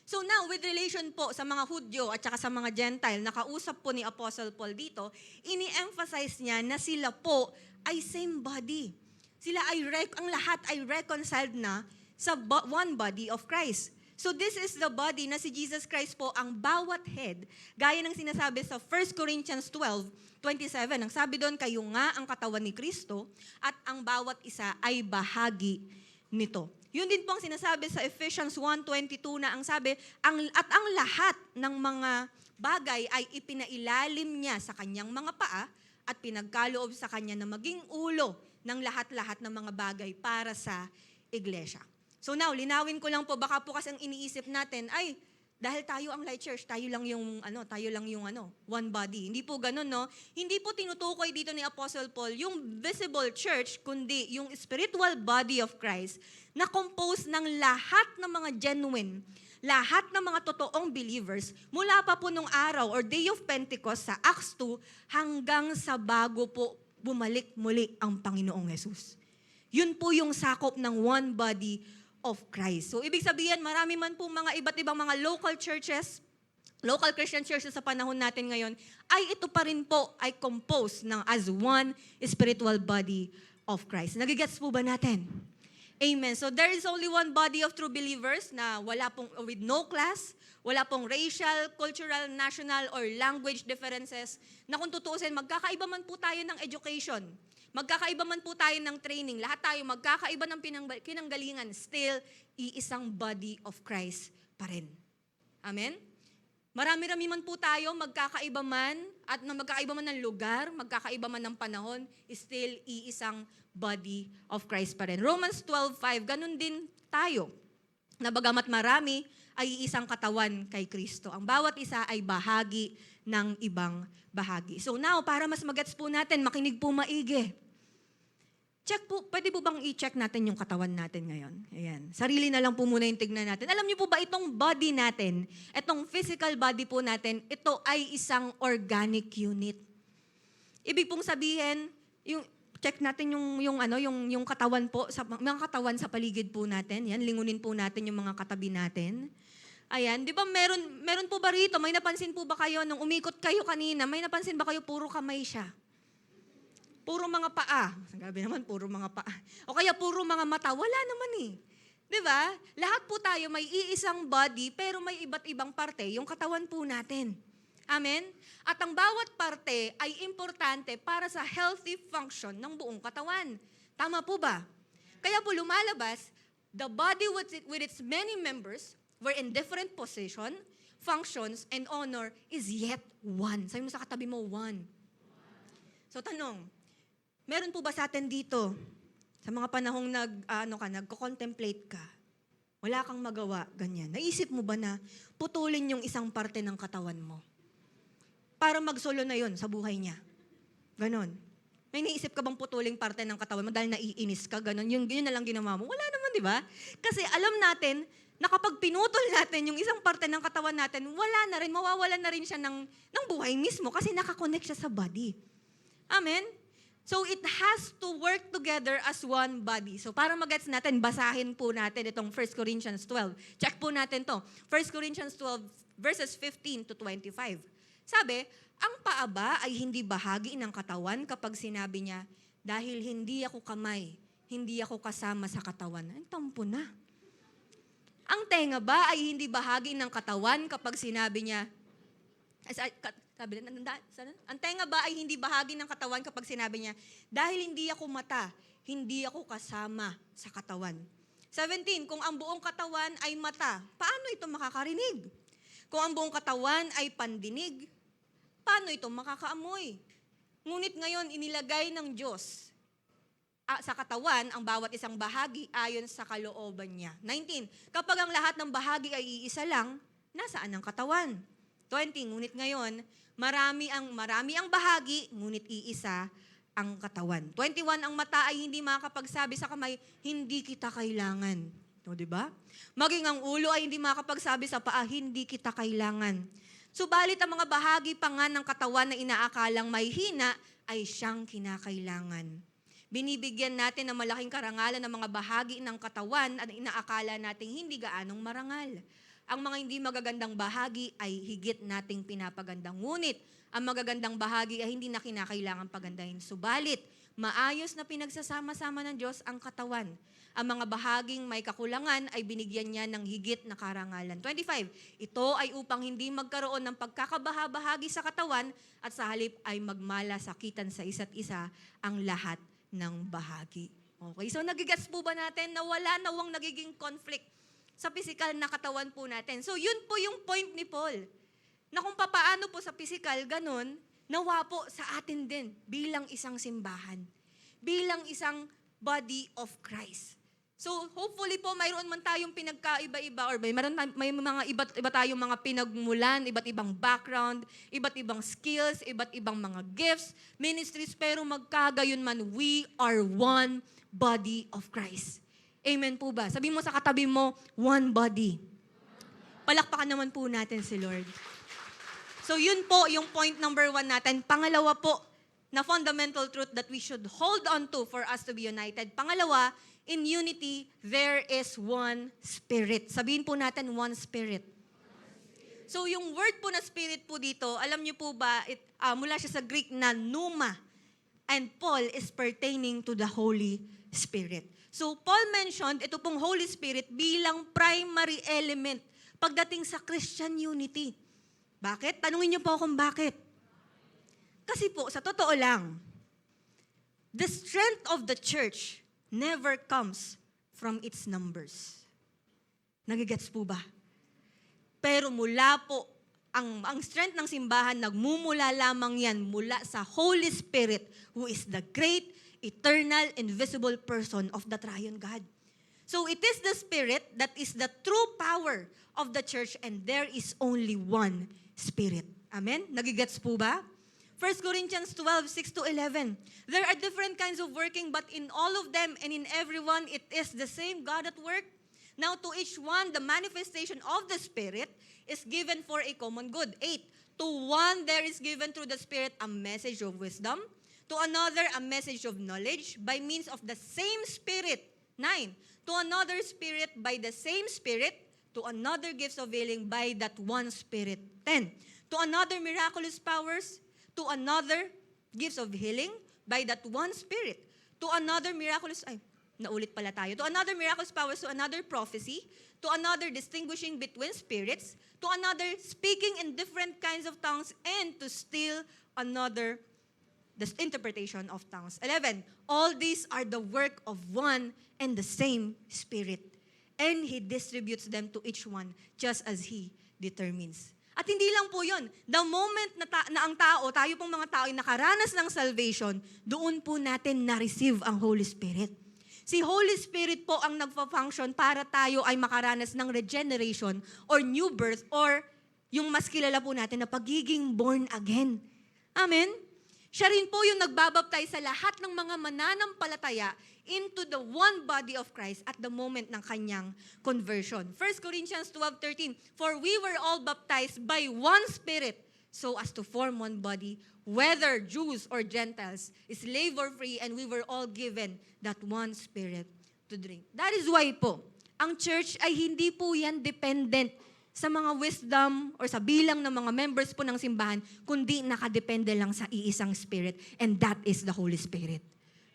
So now, with relation po sa mga Hudyo at saka sa mga Gentile, nakausap po ni Apostle Paul dito, ini-emphasize niya na sila po ay same body. Sila ay, ang lahat ay reconciled na sa one body of Christ. So this is the body na si Jesus Christ po ang bawat head, gaya ng sinasabi sa 1 Corinthians 12:27. Ang sabi doon, kayo nga ang katawan ni Kristo at ang bawat isa ay bahagi nito. Yun din po ang sinasabi sa Ephesians 1:22 na ang sabi, ang lahat ng mga bagay ay ipinailalim niya sa kanyang mga paa at pinagkaloob sa kanya na maging ulo ng lahat-lahat ng mga bagay para sa iglesia. So now, linawin ko lang po, baka po kasi ang iniisip natin, ay, dahil tayo ang Light Church, tayo lang yung one body. Hindi po ganun, no? Hindi po tinutukoy dito ni Apostle Paul yung visible church, kundi yung spiritual body of Christ na composed ng lahat ng mga genuine, lahat ng mga totoong believers, mula pa po nung araw or Day of Pentecost sa Acts 2 hanggang sa bago po bumalik muli ang Panginoong Jesus. Yun po yung sakop ng one body of Christ. So, ibig sabihin, marami man po mga iba't ibang mga local churches, local Christian churches sa panahon natin ngayon, ay ito pa rin po ay composed ng as one spiritual body of Christ. Nagigets po ba natin? Amen. So, there is only one body of true believers na wala pong, with no class, wala pong racial, cultural, national, or language differences, na kung tutuusin, magkakaiba man po tayo ng education, magkakaiba man po tayo ng training, lahat tayo magkakaiba ng kinanggalingan, still, iisang body of Christ pa rin. Amen? Marami-rami man po tayo, magkakaiba man, at magkakaiba man ng lugar, magkakaiba man ng panahon, still, iisang body of Christ pa rin. Romans 12:5, ganun din tayo, na bagamat marami, ay isang katawan kay Kristo. Ang bawat isa ay bahagi ng ibang bahagi. So now, para mas magets po natin, makinig po maigi. Check po, pwede po bang i-check natin yung katawan natin ngayon? Ayan. Sarili na lang po muna yung tignan natin. Alam niyo po ba itong body natin, itong physical body po natin, ito ay isang organic unit. Ibig pong sabihin, yung check natin yung katawan po, mga katawan sa paligid po natin. Yan, lingunin po natin yung mga katabi natin. Ayan, di ba meron po ba rito, may napansin po ba kayo, nung umikot kayo kanina, may napansin ba kayo puro kamay siya? Puro mga paa. Sabi naman, puro mga paa. O kaya puro mga mata. Wala naman eh. Di ba? Lahat po tayo may iisang body, pero may iba't ibang parte, yung katawan po natin. Amen? At ang bawat parte ay importante para sa healthy function ng buong katawan. Tama po ba? Kaya po lumalabas, the body with its many members, were in different position, functions, and honor is yet one. Sabi mo sa katabi mo, one. So tanong, meron po ba sa atin dito, sa mga panahong nagko-contemplate ka, wala kang magawa, ganyan. Naisip mo ba na putulin yung isang parte ng katawan mo? Para magsolo na yun sa buhay niya. Ganon. May naisip ka bang putuling parte ng katawan mo dahil naiinis ka, ganon? Yun na lang ginawa mo. Wala naman, di ba? Kasi alam natin, na kapag pinutol natin yung isang parte ng katawan natin, wala na rin, mawawalan na rin siya ng buhay mismo kasi nakakonect siya sa body. Amen? So it has to work together as one body. So para mag-gets natin, basahin po natin itong 1 Corinthians 12. Check po natin to. 1 Corinthians 12 verses 15 to 25. Sabi, ang paa ba ay hindi bahagi ng katawan kapag sinabi niya, dahil hindi ako kamay, hindi ako kasama sa katawan. Ang tampo na. Ang tenga ba ay hindi bahagi ng katawan kapag sinabi niya, ang tenga ba ay hindi bahagi ng katawan kapag sinabi niya, dahil hindi ako mata, hindi ako kasama sa katawan. 17, kung ang buong katawan ay mata, paano ito makakarinig? Kung ang buong katawan ay pandinig, paano ito makakaamoy? Ngunit ngayon, inilagay ng Diyos sa katawan ang bawat isang bahagi ayon sa kalooban niya. 19, kapag ang lahat ng bahagi ay iisa lang, nasaan ang katawan? 20, ngunit ngayon, marami ang bahagi, ngunit iisa ang katawan. 21, ang mata ay hindi makakapagsabi sa kamay, hindi kita kailangan. O, di ba? Maging ang ulo ay hindi makapagsabi sa paa, hindi kita kailangan. Subalit ang mga bahagi pa nga ng katawan na inaakalang may hina ay siyang kinakailangan. Binibigyan natin ng malaking karangalan ng mga bahagi ng katawan at inaakala nating hindi gaanong marangal. Ang mga hindi magagandang bahagi ay higit nating pinapagandang. Ngunit, ang magagandang bahagi ay hindi na kinakailangan pagandahin. Subalit, maayos na pinagsasama-sama ng Diyos ang katawan. Ang mga bahaging may kakulangan ay binigyan niya ng higit na karangalan. 25, ito ay upang hindi magkaroon ng pagkakabahabahagi sa katawan at sa halip ay magmalasakitan sa isa't isa ang lahat ng bahagi. Okay, so nagigets po ba natin na wala nawang nagiging conflict sa physical na katawan po natin? So yun po yung point ni Paul. Na kung papaano po sa physical, ganun, nawa po sa atin din bilang isang simbahan. Bilang isang body of Christ. So hopefully po mayroon man tayong pinagkaiba-iba or may mga iba tayong mga pinagmulan, iba't ibang background, iba't ibang skills, iba't ibang mga gifts, ministries, pero magkagayon man, we are one body of Christ. Amen po ba? Sabi mo sa katabi mo, one body. Palakpakan naman po natin si Lord. So yun po yung point number 1 natin. Pangalawa po, na fundamental truth that we should hold on to for us to be united. Pangalawa, in unity, there is one spirit. Sabihin po natin, one spirit. So yung word po na spirit po dito, alam niyo po ba, mula siya sa Greek na pneuma. And Paul is pertaining to the Holy Spirit. So Paul mentioned ito pong Holy Spirit bilang primary element pagdating sa Christian unity. Bakit? Tanungin niyo po kung bakit. Kasi po, sa totoo lang, the strength of the church never comes from its numbers. Nagigets po ba? Pero mula po, ang strength ng simbahan, nagmumula lamang yan mula sa Holy Spirit, who is the great, eternal, invisible person of the Triune God. So it is the Spirit that is the true power of the church, and there is only one Spirit. Amen? Nagigets po ba? 1 Corinthians 12:6-11. There are different kinds of working, but in all of them and in everyone, it is the same God at work. Now to each one, the manifestation of the Spirit is given for a common good. 8. To one, there is given through the Spirit a message of wisdom. To another, a message of knowledge by means of the same Spirit. 9. To another, Spirit by the same Spirit. To another, gifts of healing by that one Spirit. 10. To another, miraculous powers. To another, gifts of healing by that one Spirit. To another, naulit pala tayo. To another, miraculous powers. To another, prophecy. To another, distinguishing between spirits. To another, speaking in different kinds of tongues. And to still another, the interpretation of tongues. 11. All these are the work of one and the same Spirit. And He distributes them to each one just as He determines. At hindi lang po yun. The moment na ang tao, tayo pong mga tao ay nakaranas ng salvation, doon po natin na-receive ang Holy Spirit. Si Holy Spirit po ang nagpa-function para tayo ay makaranas ng regeneration or new birth or yung mas kilala po natin na pagiging born again. Amen? Siya rin po yung nagbabaptize sa lahat ng mga mananampalataya into the one body of Christ at the moment ng kanyang conversion. 1 Corinthians 12:13, for we were all baptized by one Spirit so as to form one body, whether Jews or Gentiles, slave or free, and we were all given that one Spirit to drink. That is why po, ang church ay hindi po yan dependent sa mga wisdom or sa bilang ng mga members po ng simbahan, kundi nakadepende lang sa iisang Spirit, and that is the Holy Spirit.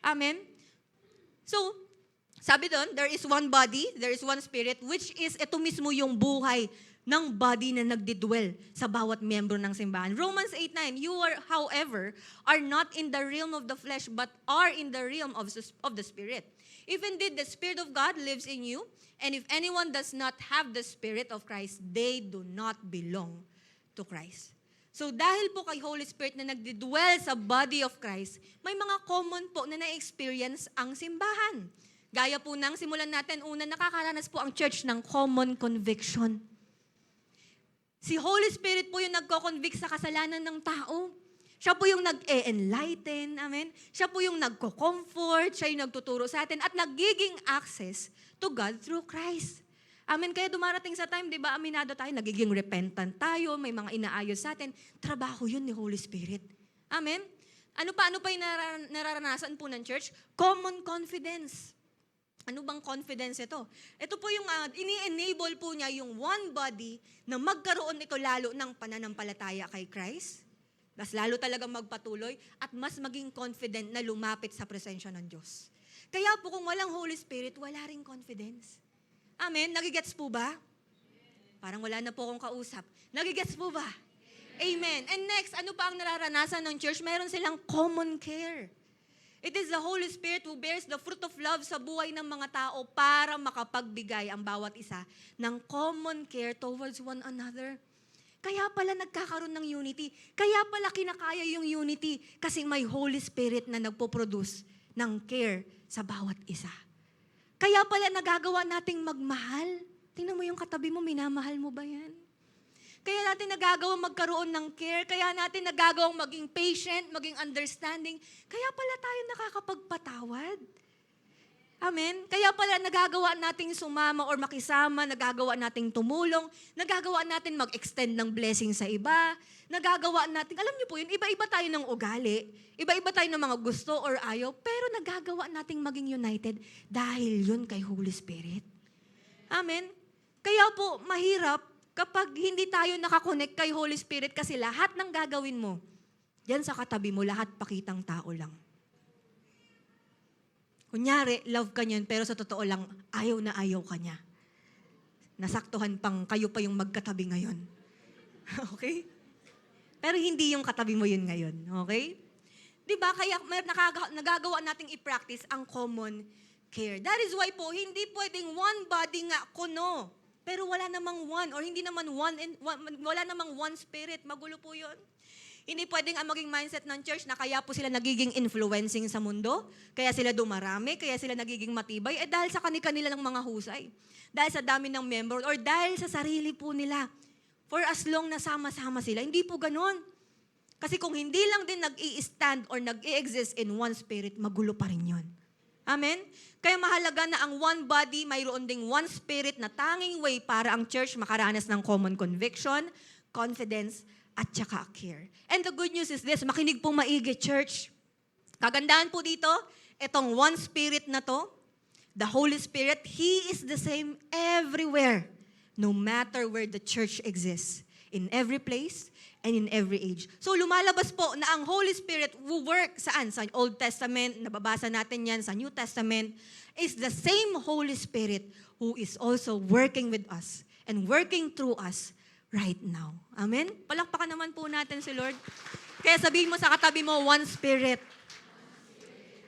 Amen? So, sabi doon, there is one body, there is one Spirit, which is ito mismo yung buhay ng body na nagdidwell sa bawat miyembro ng simbahan. Romans 8:9, you are, however, are not in the realm of the flesh, but are in the realm of the Spirit. If indeed the Spirit of God lives in you, and if anyone does not have the Spirit of Christ, they do not belong to Christ. So dahil po kay Holy Spirit na nagdidwell sa body of Christ, may mga common po na na-experience ang simbahan. Gaya po ng simulan natin, una nakakaranas po ang church ng common conviction. Si Holy Spirit po yung nagko-convict sa kasalanan ng tao. Siya po yung nag-e-enlighten, amen? Siya po yung nagko-comfort, siya yung nagtuturo sa atin, at nagiging access to God through Christ. Amen? Kaya dumarating sa time, di ba, aminado tayo, nagiging repentant tayo, may mga inaayos sa atin. Trabaho yun ni Holy Spirit. Amen? Ano pa yung nararanasan po ng church? Common confidence. Ano bang confidence ito? Ito po yung ini-enable po niya yung one body na magkaroon ito lalo ng pananampalataya kay Christ. Mas lalo talagang magpatuloy at mas maging confident na lumapit sa presensya ng Diyos. Kaya po kung walang Holy Spirit, wala ring confidence. Amen? Nagigets po ba? Parang wala na po akong kausap. Nagigets po ba? Amen. And next, ano pa ang nararanasan ng church? Meron silang common care. It is the Holy Spirit who bears the fruit of love sa buhay ng mga tao para makapagbigay ang bawat isa ng common care towards one another. Kaya pala nagkakaroon ng unity. Kaya pala kinakaya yung unity kasi may Holy Spirit na nagpo-produce ng care sa bawat isa. Kaya pala nagagawa nating magmahal. Tingnan mo yung katabi mo, minamahal mo ba yan? Kaya natin nagagawang magkaroon ng care, kaya natin nagagawang maging patient, maging understanding. Kaya pala tayo nakakapagpatawad. Amen? Kaya pala nagagawa nating sumama or makisama, nagagawa nating tumulong, nagagawa natin mag-extend ng blessing sa iba, nagagawa natin, alam niyo po yun, iba-iba tayo ng ugali, iba-iba tayo ng mga gusto or ayaw, pero nagagawa nating maging united dahil yun kay Holy Spirit. Amen? Kaya po, mahirap kapag hindi tayo nakakonect kay Holy Spirit kasi lahat ng gagawin mo, yan sa katabi mo, lahat pakitang tao lang. Kunyari, love ka niyan, pero sa totoo lang, ayaw na ayaw ka niya. Nasaktuhan pang kayo pa yung magkatabi ngayon. Okay? Pero hindi yung katabi mo yun ngayon. Okay? Diba? Kaya nagagawa nating i-practice ang common care. That is why po, hindi pwedeng one body nga kuno. Pero wala namang one, or hindi naman wala namang one spirit. Magulo po yun. Hindi pwedeng ang maging mindset ng church na kaya po sila nagiging influencing sa mundo, kaya sila dumarami, kaya sila nagiging matibay, dahil sa kanila ng mga husay. Dahil sa dami ng member, or dahil sa sarili po nila. For as long na sama-sama sila. Hindi po ganon. Kasi kung hindi lang din nag-i-stand or nag-i-exist in one spirit, magulo pa rin yun. Amen? Kaya mahalaga na ang one body, mayroon ding one spirit na tanging way para ang church makaranas ng common conviction, confidence, at saka care. And the good news is this, makinig pong maigi, church. Kagandahan po dito, itong one spirit na to, the Holy Spirit, He is the same everywhere, no matter where the church exists, in every place, and in every age. So lumalabas po na ang Holy Spirit who work saan? Sa Old Testament, nababasa natin yan sa New Testament, is the same Holy Spirit who is also working with us and working through us right now. Amen? Palakpakan naman po natin si Lord. Kaya sabihin mo sa katabi mo, one Spirit.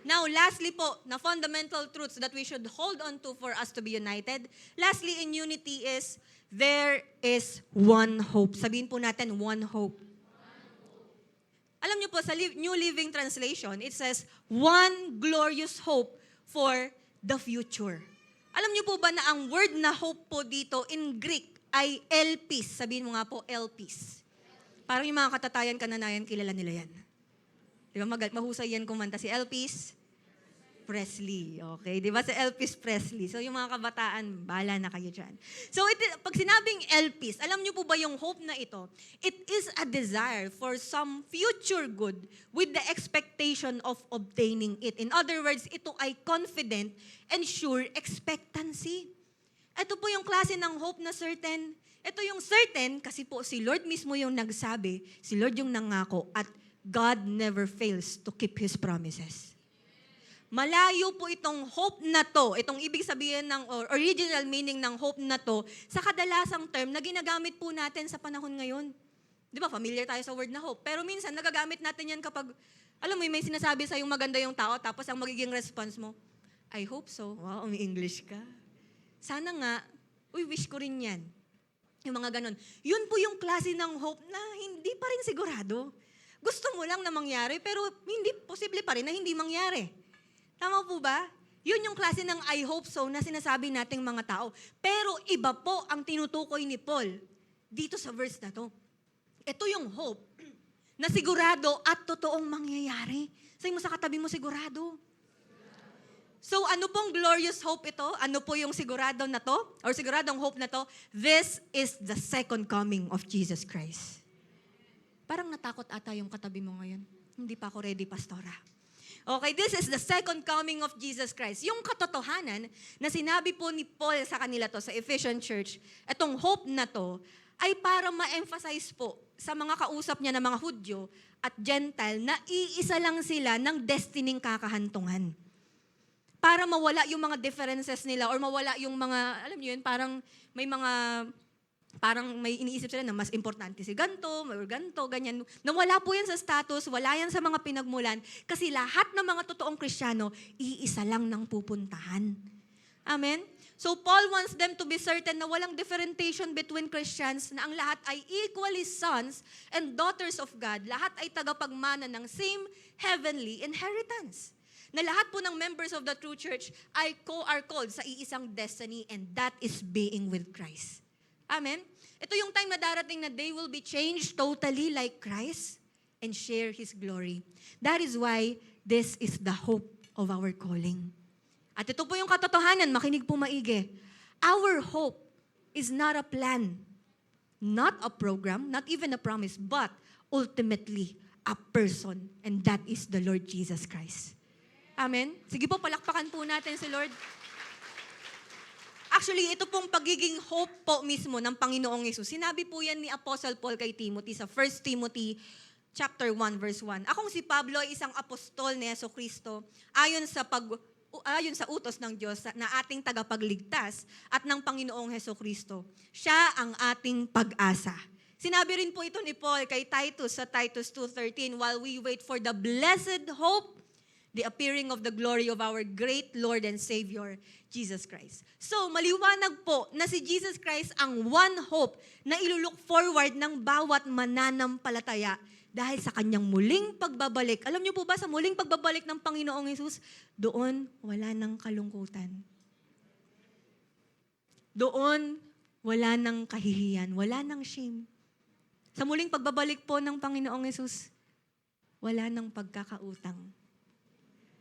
Now, lastly po, na fundamental truths that we should hold on to for us to be united. Lastly, in unity is, there is one hope. Sabihin po natin, one hope. Alam niyo po, sa New Living Translation, it says, one glorious hope for the future. Alam niyo po ba na ang word na hope po dito in Greek ay elpis. Sabihin mo nga po, elpis. Parang yung mga katatayan, kananayan, kilala nila yan. Di ba, mahusay yan kumanta si Elvis Presley. Okay, di ba sa Elvis Presley? So yung mga kabataan, bahala na kayo dyan. So pag sinabing Elvis, alam niyo po ba yung hope na ito? It is a desire for some future good with the expectation of obtaining it. In other words, ito ay confident and sure expectancy. Ito po yung klase ng hope na certain. Ito yung certain kasi po si Lord mismo yung nagsabi, si Lord yung nangako, at God never fails to keep His promises. Malayo po itong hope na to, itong ibig sabihin ng or original meaning ng hope na to sa kadalasang term na ginagamit po natin sa panahon ngayon. Di ba, familiar tayo sa word na hope. Pero minsan, nagagamit natin yan kapag, alam mo, may sinasabi sa'yo maganda yung tao, tapos ang magiging response mo, I hope so. Wow, may English ka. Sana nga, wish ko rin yan. Yung mga ganon. Yun po yung klase ng hope na hindi pa rin sigurado. Gusto mo lang na mangyari, pero hindi posible pa rin na hindi mangyari. Tama po ba? Yun yung klase ng I hope so na sinasabi nating mga tao. Pero iba po ang tinutukoy ni Paul dito sa verse na to. Ito yung hope na sigurado at totoong mangyayari. Sabi mo sa katabi mo, sigurado. So ano pong glorious hope ito? Ano po yung sigurado na to? Or siguradong hope na to? This is the second coming of Jesus Christ. Parang natakot ata yung katabi mo ngayon. Hindi pa ako ready, Pastora. Okay, this is the second coming of Jesus Christ. Yung katotohanan na sinabi po ni Paul sa kanila to, sa Ephesian Church, itong hope na to, ay para ma-emphasize po sa mga kausap niya na mga Hudyo at Gentile na iisa lang sila ng destining kakahantungan. Para mawala yung mga differences nila or mawala yung mga, alam niyo yun, parang may iniisip sila na mas importante si ganto, ganyan. Nawala po yan sa status, wala yan sa mga pinagmulan, kasi lahat ng mga totoong Kristiyano, iisa lang ng pupuntahan. Amen? So Paul wants them to be certain na walang differentiation between Christians, na ang lahat ay equally sons and daughters of God. Lahat ay tagapagmana ng same heavenly inheritance. Na lahat po ng members of the true church are called sa iisang destiny, and that is being with Christ. Amen? Ito yung time na darating na they will be changed totally like Christ and share His glory. That is why this is the hope of our calling. At ito po yung katotohanan, makinig po maigi. Our hope is not a plan, not a program, not even a promise, but ultimately a person, and that is the Lord Jesus Christ. Amen? Sige po, palakpakan po natin si Lord. Actually, ito pong pagiging hope po mismo ng Panginoong Yesus. Sinabi po yan ni Apostle Paul kay Timothy sa 1 Timothy chapter 1 verse 1. Akong si Pablo ay isang apostol ni Jesucristo ayon sa utos ng Diyos na ating tagapagligtas at ng Panginoong Jesucristo. Siya ang ating pag-asa. Sinabi rin po ito ni Paul kay Titus sa Titus 2:13, while we wait for the blessed hope, the appearing of the glory of our great Lord and Savior, Jesus Christ. So, maliwanag po na si Jesus Christ ang one hope na ilulook forward ng bawat mananampalataya dahil sa kanyang muling pagbabalik. Alam niyo po ba, sa muling pagbabalik ng Panginoong Hesus, doon wala ng kalungkutan. Doon wala ng kahihiyan, wala ng shame. Sa muling pagbabalik po ng Panginoong Hesus, wala ng pagkakautang.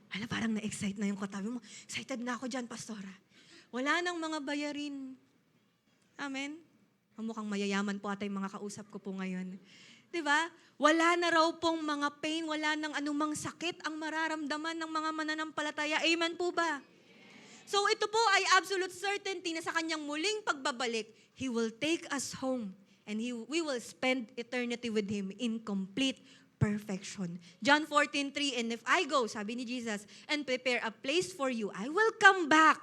Hala, parang na-excite na yung katabi mo. Excited na ako dyan, Pastora. Wala nang mga bayarin. Amen? Mukhang mayayaman po ata yung mga kausap ko po ngayon. Diba? Wala na raw pong mga pain, wala nang anumang sakit ang mararamdaman ng mga mananampalataya. Amen po ba? So ito po ay absolute certainty na sa kanyang muling pagbabalik, He will take us home and we will spend eternity with Him in complete perfection. John 14:3, and if I go, sabi ni Jesus, and prepare a place for you, I will come back.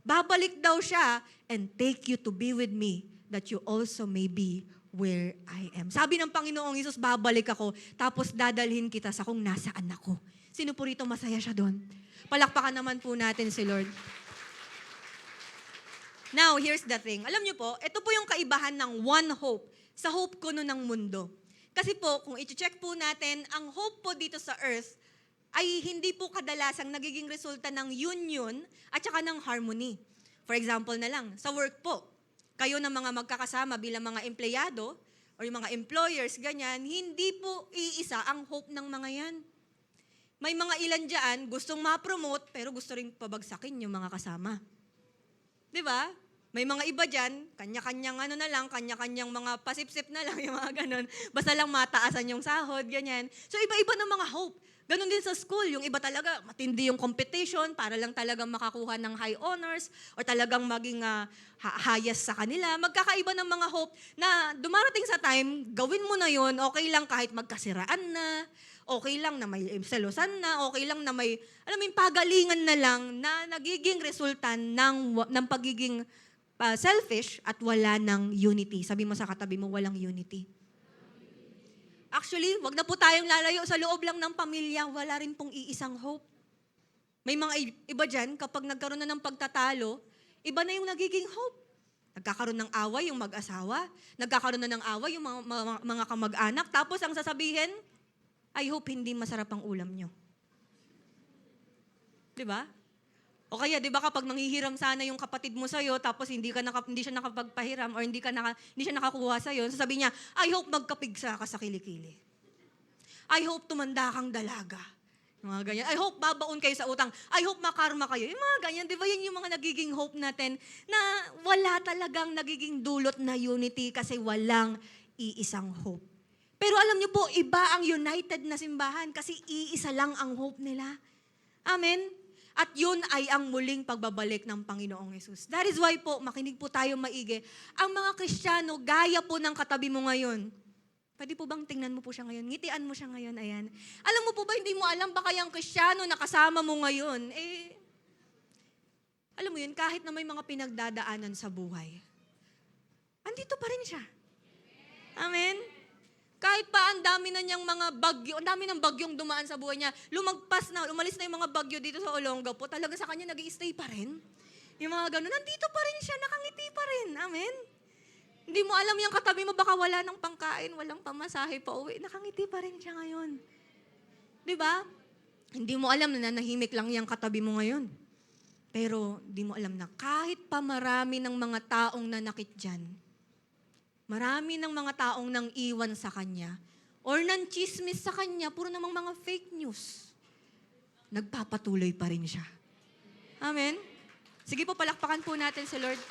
Babalik daw siya and take you to be with me, that you also may be where I am. Sabi ng Panginoong Hesus, babalik ako, tapos dadalhin kita sa kung nasaan ako. Sino po rito masaya siya doon? Palakpakan naman po natin si Lord. Now, here's the thing. Alam niyo po, ito po yung kaibahan ng one hope sa hope kuno ng mundo. Kasi po, kung i-check po natin, ang hope po dito sa earth ay hindi po kadalasang nagiging resulta ng union at saka ng harmony. For example na lang, sa work po, kayo na mga magkakasama bilang mga empleyado or yung mga employers, ganyan, hindi po iisa ang hope ng mga yan. May mga ilan dyan gustong ma-promote pero gusto rin pabagsakin yung mga kasama. Di ba? May mga iba dyan, kanya-kanyang kanya-kanyang mga pasip-sip na lang, yung mga ganun. Basta lang mataasan yung sahod, ganyan. So iba-iba ng mga hope. Ganun din sa school, yung iba talaga, matindi yung competition para lang talagang makakuha ng high honors or talagang maging highest sa kanila. Magkakaiba ng mga hope na dumarating sa time, gawin mo na yon, okay lang kahit magkasiraan na, okay lang na may selosan na, okay lang na may, pagalingan na lang na nagiging resulta ng pagiging selfish at wala ng unity. Sabi mo sa katabi mo, walang unity. Actually, wag na po tayong lalayo sa loob lang ng pamilya, wala rin pong iisang hope. May mga iba dyan, kapag nagkaroon na ng pagtatalo, iba na yung nagiging hope. Nagkakaroon ng away yung mag-asawa, nagkakaroon na ng away yung mga kamag-anak, tapos ang sasabihin, I hope hindi masarap ang ulam nyo. Diba? O kaya, di ba kapag nanghihiram sana yung kapatid mo sa'yo, tapos hindi siya nakapagpahiram or hindi siya nakakuha sa'yo, sasabihin niya, I hope magkapigsa ka sa kilikili. I hope tumanda kang dalaga. Yung mga ganyan. I hope babaon kayo sa utang. I hope makarma kayo. Yung mga ganyan, di ba yan yung mga nagiging hope natin na wala talagang nagiging dulot na unity kasi walang iisang hope. Pero alam niyo po, iba ang united na simbahan kasi iisa lang ang hope nila. Amen? At yun ay ang muling pagbabalik ng Panginoong Yesus. That is why po, makinig po tayo maigi. Ang mga Kristiyano, gaya po ng katabi mo ngayon. Pwede po bang tingnan mo po siya ngayon? Ngitian mo siya ngayon, ayan. Alam mo po ba, hindi mo alam baka yung Kristiyano na kasama mo ngayon, alam mo yun, kahit na may mga pinagdadaanan sa buhay, andito pa rin siya. Amen? Kahit pa ang dami na niyang mga bagyo, ang dami ng bagyong dumaan sa buhay niya, lumagpas na, umalis na yung mga bagyo dito sa Olongapo, talaga sa kanya nag-i-stay pa rin. Yung mga ganun, nandito pa rin siya, nakangiti pa rin. Amen? Hindi mo alam yung katabi mo, baka wala ng pangkain, walang pamasahe pa uwi. Nakangiti pa rin siya ngayon. Di ba? Hindi mo alam na nahimik lang yung katabi mo ngayon. Pero di mo alam na kahit pa marami ng mga taong nanakit dyan, marami ng mga taong nang iwan sa kanya, or nang chismis sa kanya, puro namang mga fake news, nagpapatuloy pa rin siya. Amen? Sige po, palakpakan po natin si Lord.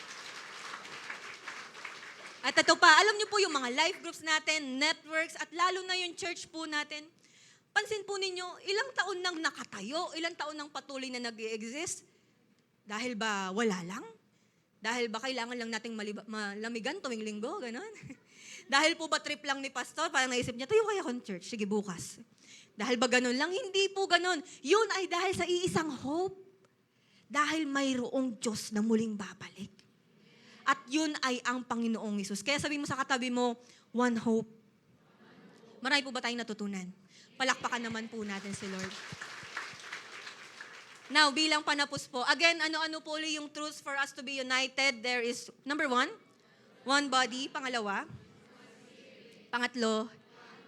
At ito pa, alam niyo po yung mga life groups natin, networks, at lalo na yung church po natin. Pansin po ninyo, ilang taon nang nakatayo, ilang taon nang patuloy na nag-i-exist? Dahil ba wala lang? Dahil ba kailangan lang nating malamigan tuwing linggo? Ganon? Dahil po ba trip lang ni pastor? Parang naisip niya, tayo kaya akong church, sige bukas. Dahil ba ganon lang? Hindi po ganon. Yun ay dahil sa iisang hope. Dahil mayroong Diyos na muling babalik. At yun ay ang Panginoong Yesus. Kaya sabi mo sa katabi mo, one hope. Marami po ba tayong natutunan? Palakpakan naman po natin si Lord. Now, bilang panapos po, again, ano-ano po ulit yung truths for us to be united? There is, number one body. Pangalawa, pangatlo,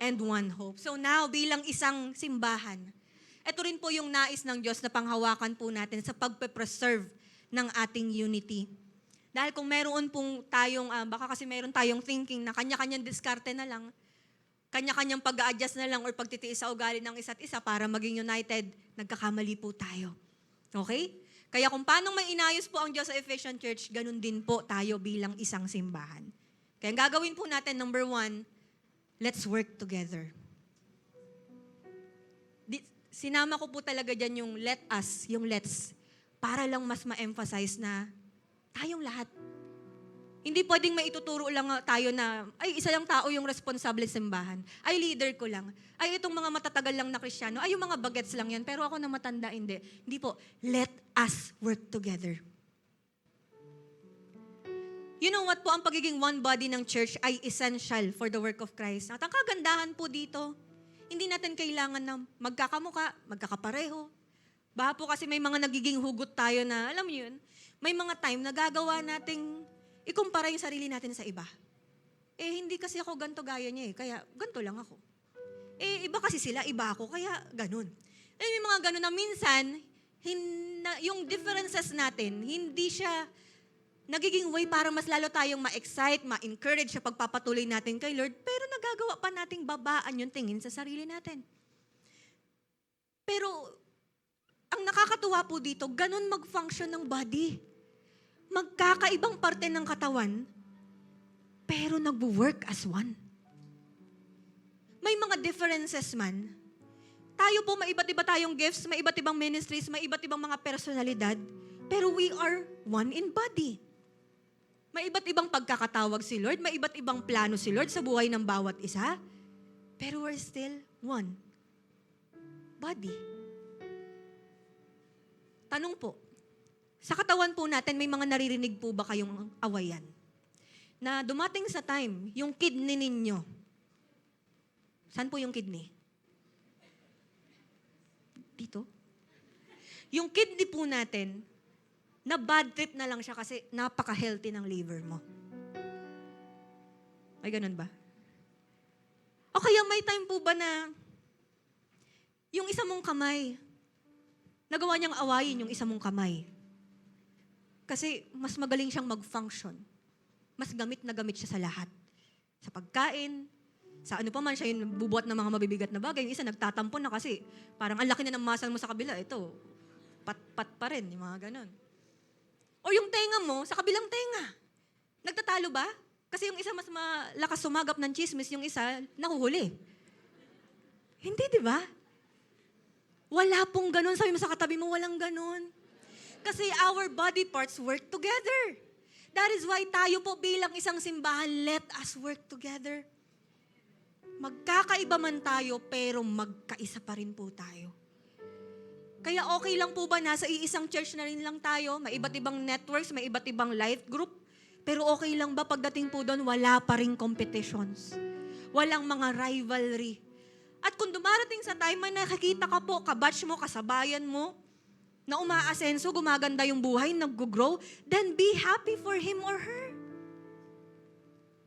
and one hope. So now, bilang isang simbahan, ito rin po yung nais ng Diyos na panghawakan po natin sa pagpe-preserve ng ating unity. Dahil kung meron pong tayong, baka kasi meron tayong thinking na kanya-kanyang diskarte na lang, kanya-kanyang pag-a-adjust na lang or pagtitiis sa ugali ng isa't isa para maging united, nagkakamali po tayo. Okay? Kaya kung paano may inayos po ang Diyos sa Ephesian Church, ganun din po tayo bilang isang simbahan. Kaya ang gagawin po natin, number one, let's work together. Sinama ko po talaga dyan yung let us, yung let's, para lang mas ma-emphasize na tayong lahat. Hindi pwedeng maituturo lang tayo na, ay, isa lang tao yung responsable sa simbahan. Ay, leader ko lang. Ay, itong mga matatagal lang na Kristiyano. Ay, yung mga bagets lang yan. Pero ako na matanda, hindi. Hindi po. Let us work together. You know what po, ang pagiging one body ng church ay essential for the work of Christ. At ang kagandahan po dito, hindi natin kailangan na magkakamuka, magkakapareho. Baka po kasi may mga nagiging hugot tayo na, alam mo yun, may mga time na gagawa nating ikumpara yung sarili natin sa iba. Hindi kasi ako ganto gaya niya kaya ganto lang ako. Iba kasi sila, iba ako, kaya ganun. May mga ganun na minsan, yung differences natin, hindi siya nagiging way para mas lalo tayong ma-excite, ma-encourage sa pagpapatuloy natin kay Lord, pero nagagawa pa nating babaan yung tingin sa sarili natin. Pero, ang nakakatuwa po dito, ganun mag-function ng body. Magkakaibang parte ng katawan, pero nagwo-work as one. May mga differences man. Tayo po, may iba't iba tayong gifts, may iba't ibang ministries, may iba't ibang mga personalidad, pero we are one in body. May iba't ibang pagkakatawag si Lord, may iba't ibang plano si Lord sa buhay ng bawat isa, pero we're still one body. Tanong po, sa katawan po natin, may mga naririnig po ba kayong awayan? Na dumating sa time, yung kidney ninyo, saan po yung kidney? Dito? Yung kidney po natin, na bad trip na lang siya kasi napaka-healthy ng liver mo. May ganun ba? O kaya may time po ba na yung isa mong kamay, nagawa niyang awayin yung isa mong kamay. Kasi mas magaling siyang mag-function. Mas gamit na gamit siya sa lahat. Sa pagkain, Sa ano pa man, siya yung bubuhat ng mga mabibigat na bagay. Yung isa nagtatampon na kasi parang ang laki na ng muscle mo sa kabila. Ito, pat-pat pa rin, yung mga ganon. O yung tenga mo, sa kabilang tenga. Nagtatalo ba? Kasi yung isa mas malakas sumagap ng chismis, yung isa nahuhuli. Hindi, di ba? Wala pong ganon. Sabi mo sa katabi mo, walang ganon. Kasi our body parts work together. That is why tayo po bilang isang simbahan, let us work together. Magkakaiba man tayo, pero magkaisa pa rin po tayo. Kaya okay lang po ba nasa iisang church na rin lang tayo? May iba't ibang networks, may iba't ibang life group. Pero okay lang ba pagdating po doon, wala pa rin competitions? Walang mga rivalry. At kung dumarating sa time na nakikita ka po, kabatch mo, kasabayan mo, na umaasenso, gumaganda yung buhay, nag-grow, then be happy for him or her.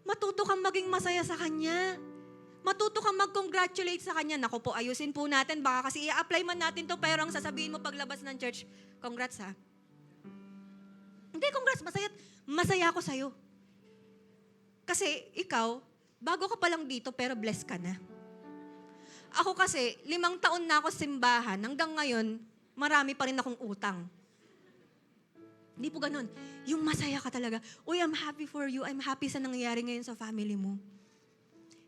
Matuto kang maging masaya sa kanya. Matuto kang mag-congratulate sa kanya. Naku po, ayusin po natin. Baka kasi i-apply man natin to, pero ang sasabihin mo paglabas ng church, congrats ha. Hindi, congrats. Masaya ako sa'yo. Kasi ikaw, bago ka pa lang dito, pero blessed ka na. Ako kasi, 5 taon na ako sa simbahan. Hanggang ngayon, marami pa rin akong utang. Hindi po ganun. Yung masaya ka talaga. Uy, I'm happy for you. I'm happy sa nangyayari ngayon sa family mo.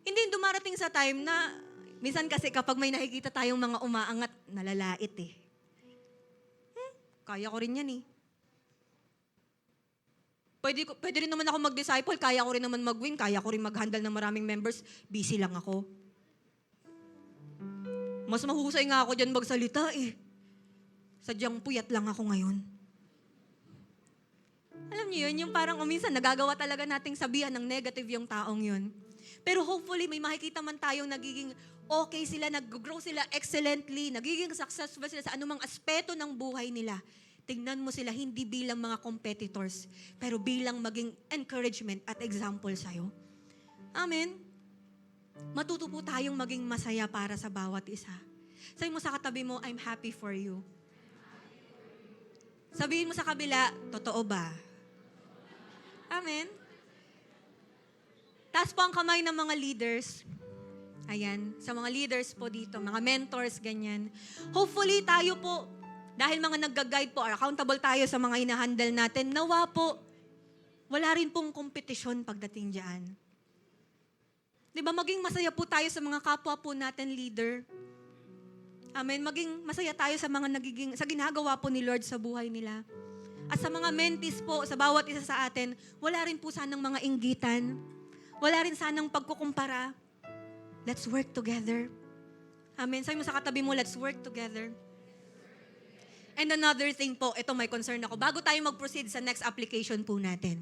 Hindi dumarating sa time na, minsan kasi kapag may nakikita tayong mga umaangat, nalalait eh. Kaya ko rin yan eh. Pwede rin naman ako mag-disciple, kaya ko rin naman mag-win, kaya ko rin mag-handle ng maraming members, busy lang ako. Mas mahusay nga ako dyan magsalita eh. Sadyang puyat lang ako ngayon. Alam niyo yun, yung parang minsan nagagawa talaga nating sabihan ng negative yung taong yun. Pero hopefully, may makikita man tayong nagiging okay sila, nag-grow sila excellently, nagiging successful sila sa anumang aspeto ng buhay nila. Tingnan mo sila hindi bilang mga competitors, pero bilang maging encouragement at example sa'yo. Amen? Matuto po tayong maging masaya para sa bawat isa. Sabi mo sa katabi mo, I'm happy for you. Sabihin mo sa kabila, totoo ba? Amen? Taas po ang kamay ng mga leaders. Ayan, sa mga leaders po dito, mga mentors, ganyan. Hopefully tayo po, dahil mga nag-guide po, or accountable tayo sa mga hinahandle natin, nawa po, wala rin pong kompetisyon pagdating dyan. Di ba, maging masaya po tayo sa mga kapwa po natin leader. Amen, maging masaya tayo sa mga sa ginagawa po ni Lord sa buhay nila. At sa mga mentees po, sa bawat isa sa atin, wala rin po sanang mga inggitan. Wala rin sanang pagkukumpara. Let's work together. Amen. Sabi mo sa katabi mo, let's work together. And another thing po, ito may concern ako. Bago tayo mag-proceed sa next application po natin.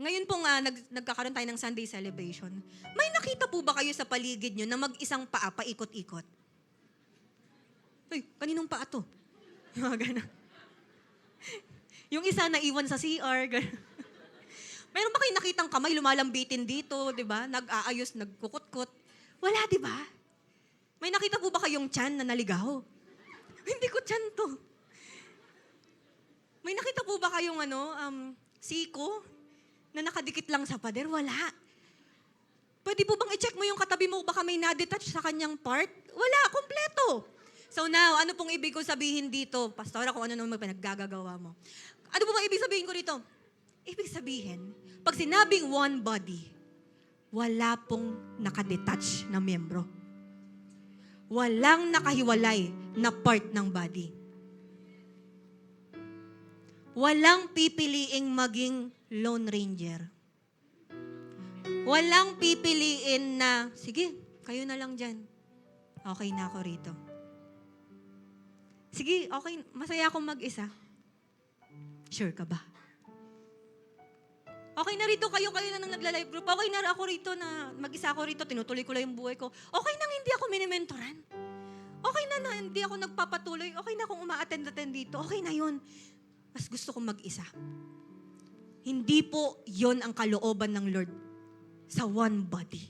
Ngayon po nga, nagkakaroon tayo ng Sunday celebration. May nakita po ba kayo sa paligid nyo na mag-isang paa, paikot-ikot? Uy, kaninong paa to? Gano'n. Yung isa naiwan sa CR, gano'n. Meron ba kayo nakitang kamay lumalambitin dito, di ba? Nag-aayos, nagkukutkot. Wala, di ba? May nakita po ba kayong tiyan na naligaw? Hindi ko tiyan to. May nakita po ba kayong siko na nakadikit lang sa pader? Wala. Pwede po bang i-check mo yung katabi mo baka may na-detach sa kanyang part? Wala, kompleto. So now, ano pong ibig ko sabihin dito? Pastora, kung ano naman pinaggagawa mo. Ano po bang ibig sabihin ko dito? Ibig sabihin, pag sinabing one body, wala pong nakadetach na miyembro. Walang nakahiwalay na part ng body. Walang pipiliing maging Lone Ranger. Walang pipiliin na, sige, kayo na lang dyan. Okay na ako rito. Sige, okay, masaya akong mag-isa. Sure ka ba? Okay na rito, kayo na nang nagla-live group. Okay na ako rito na mag-isa ako rito, tinutuloy ko lang yung buhay ko. Okay na hindi ako minimentoran. Okay na hindi ako nagpapatuloy. Okay na kung uma-attend dito. Okay na yun. Mas gusto kong mag-isa. Hindi po yon ang kalooban ng Lord sa one body.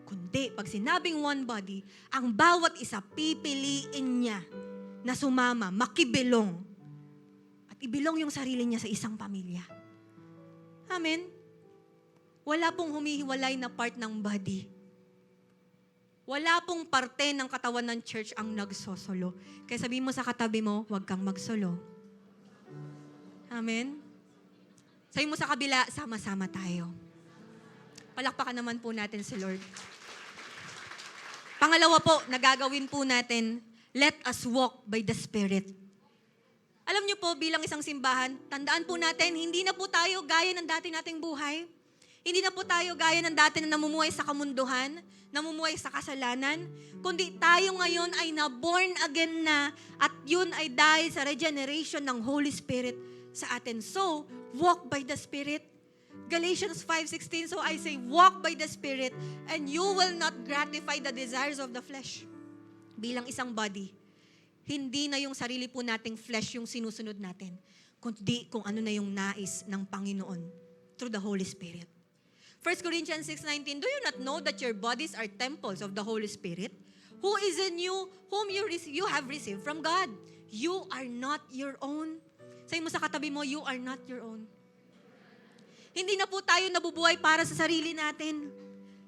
Kundi, pag sinabing one body, ang bawat isa pipiliin niya na sumama, makibilong. At ibilong yung sarili niya sa isang pamilya. Amen? wala pong humihiwalay na part ng body. Wala pong parte ng katawan ng church ang nagsosolo. Kaya sabihin mo sa katabi mo, huwag kang magsolo. Amen? Sabihin mo sa kabila, sama-sama tayo. Palakpakan naman po natin si Lord. Pangalawa po, nagagawin po natin, let us walk by the Spirit. Alam niyo po, bilang isang simbahan, tandaan po natin, hindi na po tayo gaya ng dati nating buhay. Hindi na po tayo gaya ng dati na namumuhay sa kamunduhan, namumuhay sa kasalanan, kundi tayo ngayon ay na-born again na at yun ay dahil sa regeneration ng Holy Spirit sa atin. So, walk by the Spirit. Galatians 5:16, so I say, walk by the Spirit and you will not gratify the desires of the flesh. Bilang isang body, hindi na yung sarili po nating flesh yung sinusunod natin, kundi kung ano na yung nais ng Panginoon through the Holy Spirit. 1 Corinthians 6:19, do you not know that your bodies are temples of the Holy Spirit, who is in you, whom you have received from God? You are not your own. Sabi mo sa katabi mo, you are not your own. Hindi na po tayo nabubuhay para sa sarili natin.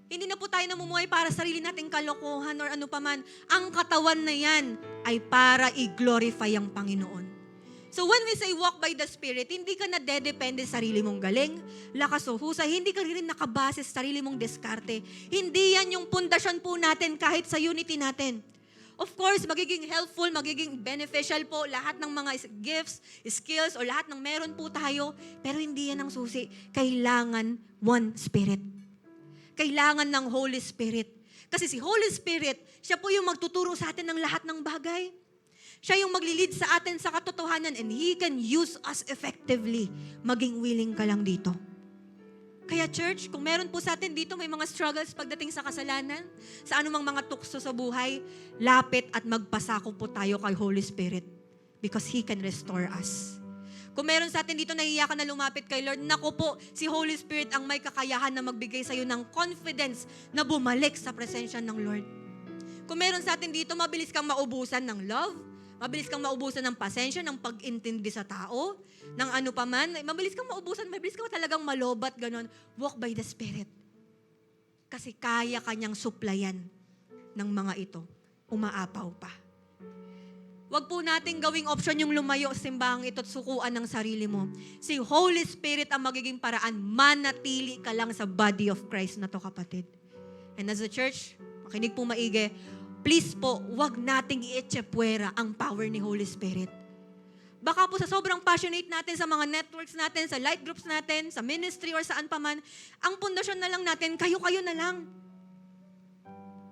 Hindi na po tayo namumuhay para sa sarili nating kalokohan or ano paman. Ang katawan na yan ay para i-glorify ang Panginoon. So when we say walk by the Spirit, hindi ka na dedepende sa sarili mong galing, lakas o husay, hindi ka rin nakabase sa sarili mong diskarte. Hindi yan yung pundasyon po natin kahit sa unity natin. Of course, magiging helpful, magiging beneficial po lahat ng mga gifts, skills, o lahat ng meron po tayo, pero hindi yan ang susi. Kailangan one Spirit. Kailangan ng Holy Spirit. Kasi si Holy Spirit, siya po yung magtuturo sa atin ng lahat ng bagay. Siya yung maglilid sa atin sa katotohanan and He can use us effectively. Maging willing ka lang dito. Kaya church, kung meron po sa atin dito may mga struggles pagdating sa kasalanan, sa anumang mga tukso sa buhay, lapit at magpasako po tayo kay Holy Spirit because He can restore us. Kung meron sa atin dito nahiya ka na lumapit kay Lord, naku po, si Holy Spirit ang may kakayahan na magbigay sa iyo ng confidence na bumalik sa presensya ng Lord. Kung meron sa atin dito, mabilis kang maubusan ng love, mabilis kang maubusan ng pasensya, ng pag-intindi sa tao, ng ano pa man. Mabilis kang maubusan, mabilis kang talagang malobat, ganon. Walk by the Spirit. Kasi kaya kanyang suplayan ng mga ito. Umaapaw pa. Huwag po nating gawing option yung lumayo sa simbahang ito at sukuan ng sarili mo. Si Holy Spirit ang magiging paraan. Manatili ka lang sa body of Christ na to, kapatid. And as a church, makinig po maigi, please po, wag nating i-etsepwera ang power ni Holy Spirit. Baka po sa sobrang passionate natin sa mga networks natin, sa light groups natin, sa ministry or saan pa man, ang pundasyon na lang natin, kayo-kayo na lang.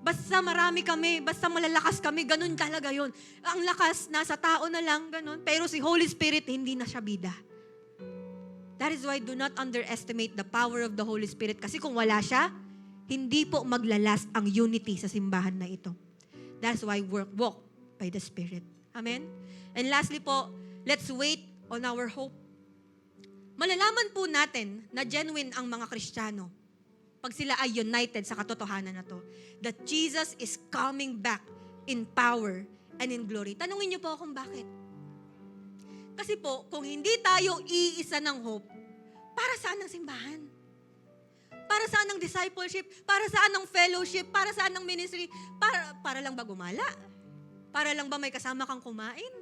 Basta marami kami, basta malalakas kami, ganun talaga yun. Ang lakas, nasa tao na lang, ganun. Pero si Holy Spirit, hindi na siya bida. That is why do not underestimate the power of the Holy Spirit. Kasi kung wala siya, hindi po maglalast ang unity sa simbahan na ito. That's why walk by the Spirit. Amen? And lastly po, let's wait on our hope. Malalaman po natin na genuine ang mga Kristiyano pag sila ay united sa katotohanan na to, that Jesus is coming back in power and in glory. Tanungin niyo po kung bakit. Kasi po, kung hindi tayo iisa ng hope, para saan ang simbahan? Para saan ang discipleship? Para saan ang fellowship? Para saan ang ministry? Para lang ba gumala? Para lang ba may kasama kang kumain?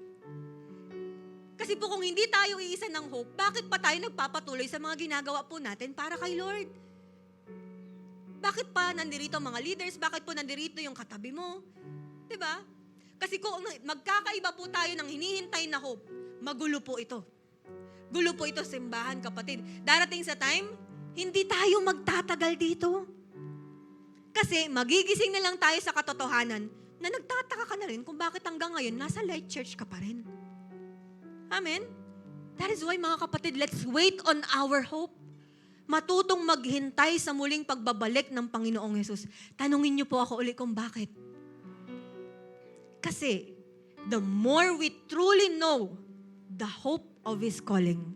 Kasi po kung hindi tayo iisa ng hope, bakit pa tayo nagpapatuloy sa mga ginagawa po natin para kay Lord? Bakit pa nandirito ang mga leaders? Bakit po nandirito yung katabi mo? Diba? Kasi kung magkakaiba po tayo ng hinihintay na hope, magulo po ito. Gulo po ito, simbahan, kapatid. Darating sa time, hindi tayo magtatagal dito. Kasi magigising na lang tayo sa katotohanan na nagtataka ka na rin kung bakit hanggang ngayon nasa light church ka pa rin. Amen? That is why, mga kapatid, let's wait on our hope. Matutong maghintay sa muling pagbabalik ng Panginoong Hesus. Tanungin niyo po ako ulit kung bakit. Kasi, the more we truly know the hope of His calling,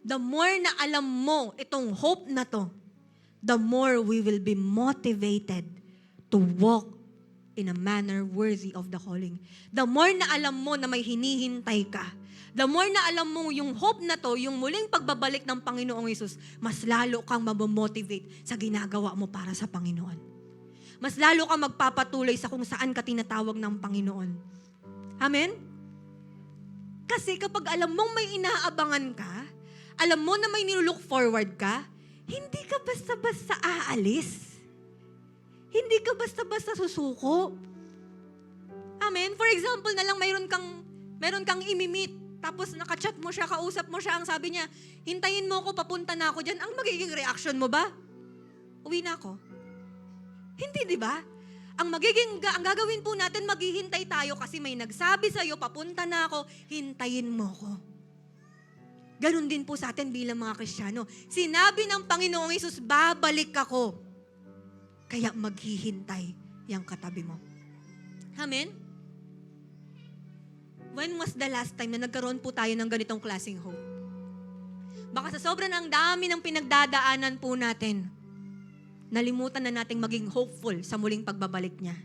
the more na alam mo itong hope na to, the more we will be motivated to walk in a manner worthy of the calling. The more na alam mo na may hinihintay ka, the more na alam mo yung hope na to, yung muling pagbabalik ng Panginoong Hesus, mas lalo kang mamomotivate sa ginagawa mo para sa Panginoon. Mas lalo kang magpapatuloy sa kung saan ka tinatawag ng Panginoon. Amen? Kasi kapag alam mong may inaabangan ka, alam mo na may nilook forward ka, hindi ka basta-basta aalis. Hindi ka basta-basta susuko. Amen? For example na lang, meron kang imimit, tapos nakachat mo siya, kausap mo siya, ang sabi niya, hintayin mo ako, papunta na ako dyan. Ang magiging reaction mo ba? Uwi na ako. Hindi, di ba? Ang gagawin po natin, maghihintay tayo kasi may nagsabi sa'yo, papunta na ako, hintayin mo ko. Ganon din po sa atin bilang mga Kristiyano. Sinabi ng Panginoong Hesus, babalik ako. Kaya maghihintay yung katabi mo. Amen? When was the last time na nagkaroon po tayo ng ganitong klaseng hope? Baka sa sobrang ang dami ng pinagdadaanan po natin, nalimutan na nating maging hopeful sa muling pagbabalik niya.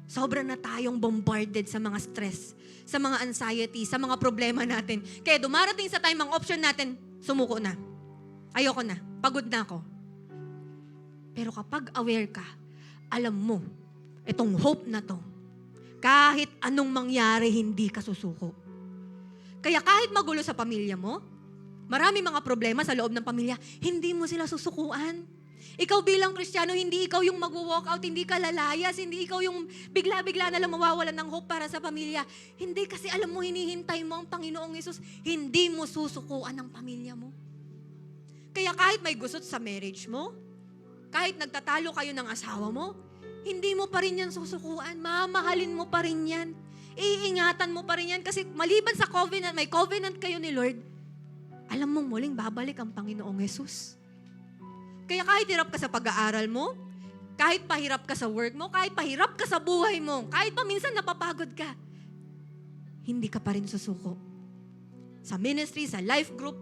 Sobra na tayong bombarded sa mga stress, sa mga anxiety, sa mga problema natin. Kaya dumarating sa time ang option natin, sumuko na. Ayoko na. Pagod na ako. Pero kapag aware ka, alam mo, itong hope na to, kahit anong mangyari, hindi ka susuko. Kaya kahit magulo sa pamilya mo, marami mga problema sa loob ng pamilya, hindi mo sila susukuan. Ikaw bilang Kristiyano, hindi ikaw yung mag-walk out, hindi ka lalayas, hindi ikaw yung bigla-bigla na lang mawawalan ng hope para sa pamilya. Hindi, kasi alam mo, hinihintay mo ang Panginoong Hesus, hindi mo susukuan ang pamilya mo. Kaya kahit may gusot sa marriage mo, kahit nagtatalo kayo ng asawa mo, hindi mo pa rin yan susukuan, mamahalin mo pa rin yan, iingatan mo pa rin yan, kasi maliban sa covenant, may covenant kayo ni Lord, alam mong muling babalik ang Panginoong Hesus. Kaya kahit hirap ka sa pag-aaral mo, kahit pahirap ka sa work mo, kahit pahirap ka sa buhay mo, kahit pa minsan napapagod ka, hindi ka pa rin susuko. Sa ministry, sa life group,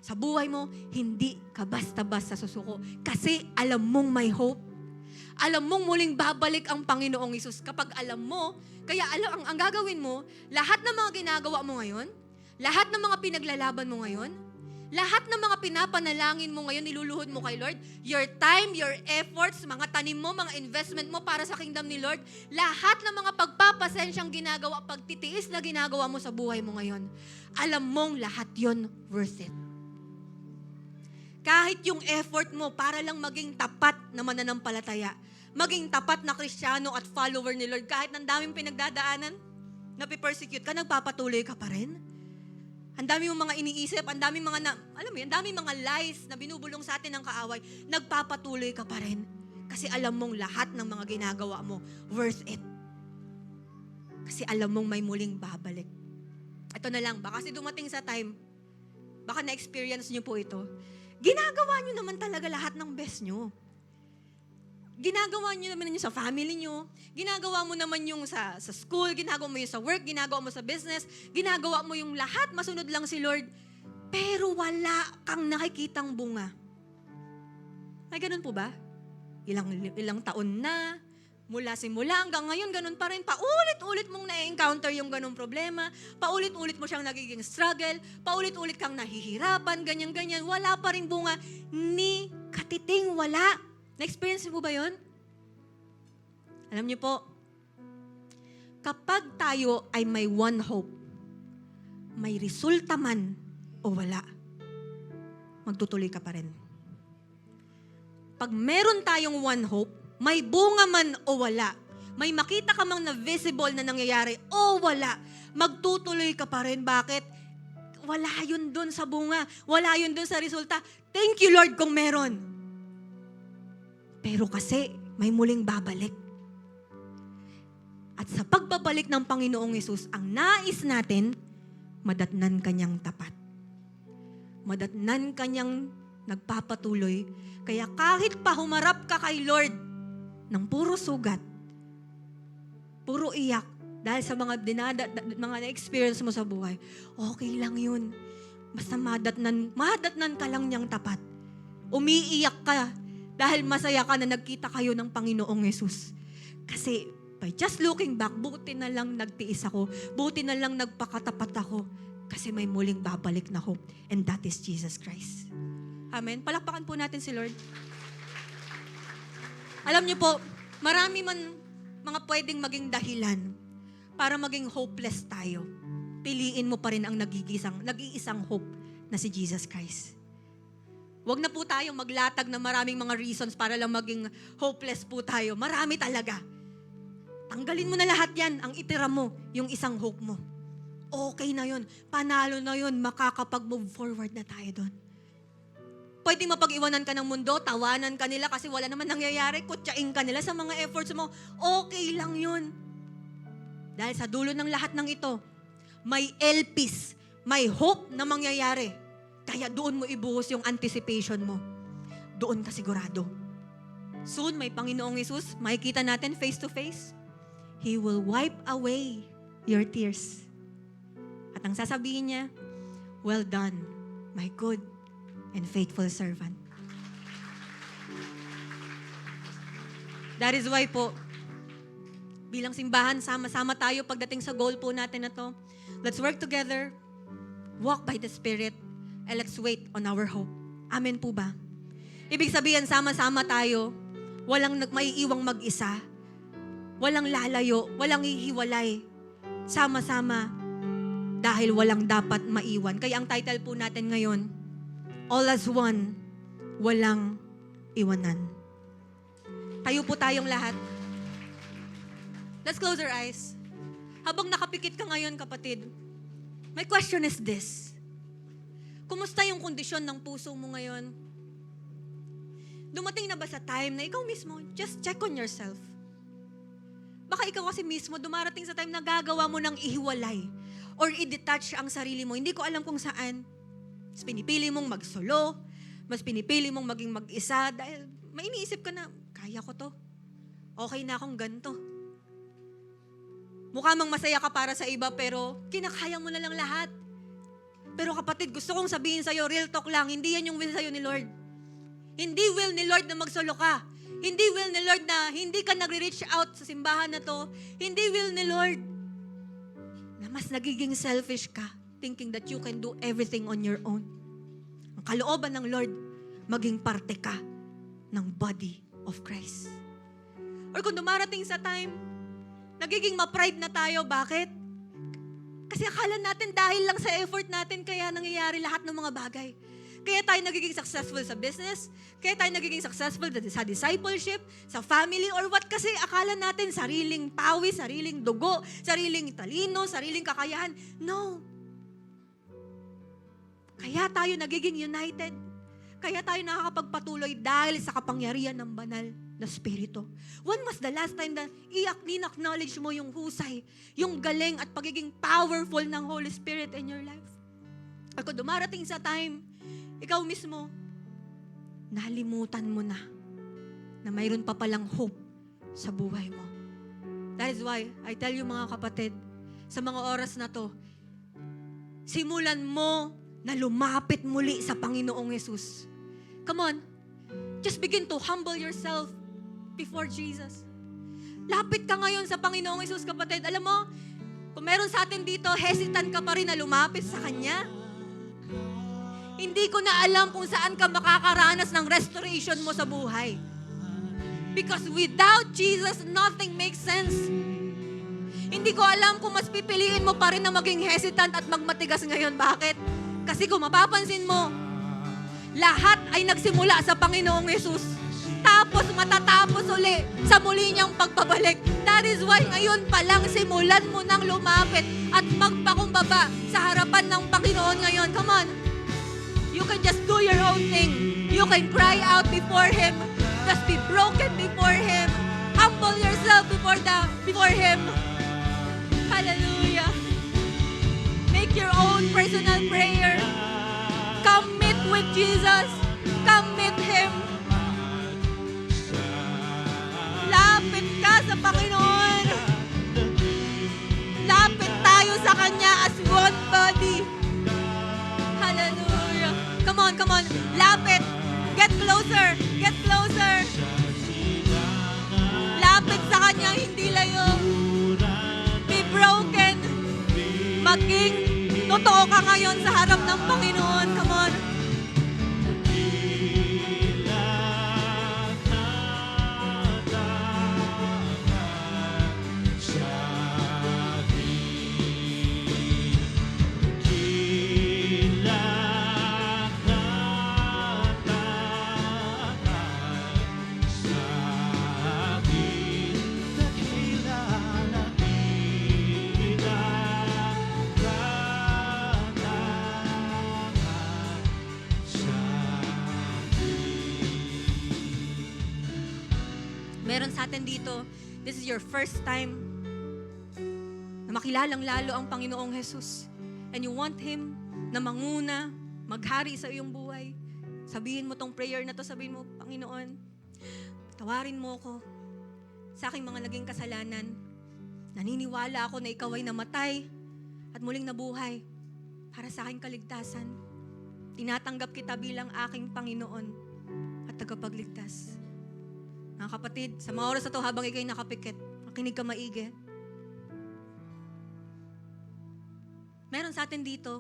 sa buhay mo, hindi ka basta-basta susuko. Kasi alam mong may hope. Alam mong muling babalik ang Panginoong Hesus. Kapag alam mo, kaya ang gagawin mo, lahat ng mga ginagawa mo ngayon, lahat ng mga pinaglalaban mo ngayon, lahat ng mga pinapanalangin mo ngayon, niluluhod mo kay Lord, your time, your efforts, mga tanim mo, mga investment mo para sa kingdom ni Lord, lahat ng mga pagpapasensyang ginagawa, pagtitiis na ginagawa mo sa buhay mo ngayon, alam mong lahat yon worth it. Kahit yung effort mo para lang maging tapat na mananampalataya, maging tapat na Kristiyano at follower ni Lord, kahit ng daming pinagdadaanan, napipersecute ka, nagpapatuloy ka pa rin. Ang dami mong mga iniisip, ang dami ang dami mga lies na binubulong sa atin ng kaaway, nagpapatuloy ka pa rin. Kasi alam mong lahat ng mga ginagawa mo, worth it. Kasi alam mong may muling babalik. Ito na lang, baka kasi dumating sa time, baka na-experience nyo po ito, ginagawa nyo naman talaga lahat ng best nyo. Ginagawa nyo naman yun sa family nyo, ginagawa mo naman yung sa school, ginagawa mo yung sa work, ginagawa mo sa business, ginagawa mo yung lahat, masunod lang si Lord, pero wala kang nakikitang bunga. Ay, ganun po ba? Ilang taon na, mula simula hanggang ngayon, ganun pa rin, paulit-ulit mong na-encounter yung ganung problema, paulit-ulit mo siyang nagiging struggle, paulit-ulit kang nahihirapan, ganyan-ganyan, wala pa rin bunga, ni katiting wala. Na-experience niyo po ba yun? Alam niyo po, kapag tayo ay may one hope, may resulta man o wala, magtutuloy ka pa rin. Pag meron tayong one hope, may bunga man o wala, may makita ka mang na visible na nangyayari o wala, magtutuloy ka pa rin. Bakit? Wala yun dun sa bunga, wala yun dun sa resulta. Thank you, Lord, kung meron. Pero kasi may muling babalik. At sa pagbabalik ng Panginoong Hesus, ang nais natin, madatnan kanyang tapat. Madatnan kanyang nagpapatuloy. Kaya kahit pa humarap ka kay Lord ng puro sugat, puro iyak, dahil sa mga na-experience mo sa buhay, okay lang yun. Basta madatnan ka lang niyang tapat. Umiiyak ka dahil masaya ka na nagkita kayo ng Panginoong Hesus. Kasi by just looking back, buti na lang nagtiis ako. Buti na lang nagpakatapat ako. Kasi may muling babalik na hope. And that is Jesus Christ. Amen. Palakpakan po natin si Lord. Alam niyo po, marami man mga pwedeng maging dahilan para maging hopeless tayo. Piliin mo pa rin ang nag-iisang hope na si Jesus Christ. Huwag na po tayo maglatag na maraming mga reasons para lang maging hopeless po tayo. Marami talaga. Tanggalin mo na lahat yan. Ang itira mo, yung isang hope mo. Okay na yun. Panalo na yun. Makakapag-move forward na tayo doon. Pwede mapag-iwanan ka ng mundo, tawanan ka nila kasi wala naman nangyayari, kutsain ka nila sa mga efforts mo. Okay lang yun. Dahil sa dulo ng lahat ng ito, may elpis, may hope na mangyayari. Kaya doon mo ibuhos yung anticipation mo. Doon ka sigurado. Soon, may Panginoong Hesus, makikita natin face to face. He will wipe away your tears. At ang sasabihin niya, well done, my good and faithful servant. That is why po, bilang simbahan, sama-sama tayo pagdating sa goal po natin na to. Let's work together, walk by the Spirit, and let's wait on our hope. Amen po ba? Ibig sabihin, sama-sama tayo, walang maiiwang mag-isa, walang lalayo, walang hihiwalay. Sama-sama, dahil walang dapat maiwan. Kaya ang title po natin ngayon, All as One, walang iwanan. Tayo po tayong lahat. Let's close our eyes. Habang nakapikit ka ngayon, kapatid, my question is this. Kumusta yung kondisyon ng puso mo ngayon? Dumating na ba sa time na ikaw mismo, just check on yourself. Baka ikaw kasi mismo, dumarating sa time na gagawa mo ng ihiwalay or i-detach ang sarili mo. Hindi ko alam kung saan. Mas pinipili mong magsolo, mas pinipili mong maging mag-isa dahil may iniisip ka na, kaya ko to. Okay na akong ganito. Mukha mang masaya ka para sa iba pero kinakaya mo na lang lahat. Pero kapatid, gusto kong sabihin sa'yo, real talk lang, hindi yan yung will sa'yo ni Lord. Hindi will ni Lord na magsolo ka. Hindi will ni Lord na hindi ka nagre-reach out sa simbahan na to. Hindi will ni Lord na mas nagiging selfish ka, thinking that you can do everything on your own. Ang kalooban ng Lord, maging parte ka ng body of Christ. Or kung dumarating sa time, nagiging ma-pride na tayo. Bakit? Kasi akala natin dahil lang sa effort natin kaya nangyayari lahat ng mga bagay. Kaya tayo nagiging successful sa business, kaya tayo nagiging successful sa discipleship, sa family, or what kasi akala natin sariling pawis, sariling dugo, sariling talino, sariling kakayahan. No. Kaya tayo nagiging united. Kaya tayo nakakapagpatuloy dahil sa kapangyarihan ng banal na Espiritu. When was the last time na i-acknowledge mo yung husay, yung galing at pagiging powerful ng Holy Spirit in your life? At kung dumarating sa time, ikaw mismo, nalimutan mo na mayroon pa palang hope sa buhay mo. That is why, I tell you mga kapatid, sa mga oras na to, simulan mo na lumapit muli sa Panginoong Hesus. Come on, just begin to humble yourself before Jesus. Lapit ka ngayon sa Panginoong Hesus, kapatid. Alam mo, kung meron sa atin dito, hesitant ka pa rin na lumapit sa Kanya. Hindi ko na alam kung saan ka makakaranas ng restoration mo sa buhay. Because without Jesus, nothing makes sense. Hindi ko alam kung mas pipiliin mo pa rin na maging hesitant at magmatigas ngayon. Bakit? Kasi kung mapapansin mo, lahat ay nagsimula sa Panginoong Hesus. Tapos matatapos uli sa muli niyang pagbabalik. That is why ngayon pa lang simulan mo nang lumapit at magpakumbaba sa harapan ng Panginoon ngayon. Come on. You can just do your own thing. You can cry out before Him. Just be broken before Him. Humble yourself before Him. Hallelujah. Make your own personal prayer. Come meet with Jesus. Come meet Him. Lapit ka sa Panginoon. Lapit tayo sa Kanya as one body. Hallelujah. Come on. Lapit. Get closer. Lapit sa Kanya. maging totoo ka ngayon sa harap ng Panginoon. Come on. Meron sa atin dito, this is your first time na makilalang lalo ang Panginoong Jesus. And you want Him na manguna, maghari sa iyong buhay. Sabihin mo tong prayer na to, sabihin mo, Panginoon, tawarin mo ko sa aking mga naging kasalanan. Naniniwala ako na ikaw ay namatay at muling nabuhay para sa aking kaligtasan. Tinatanggap kita bilang aking Panginoon at tagapagligtas. Mga kapatid, sa mga oras na ito habang ikaw'y nakapikit, makinig ka maigi. Meron sa atin dito,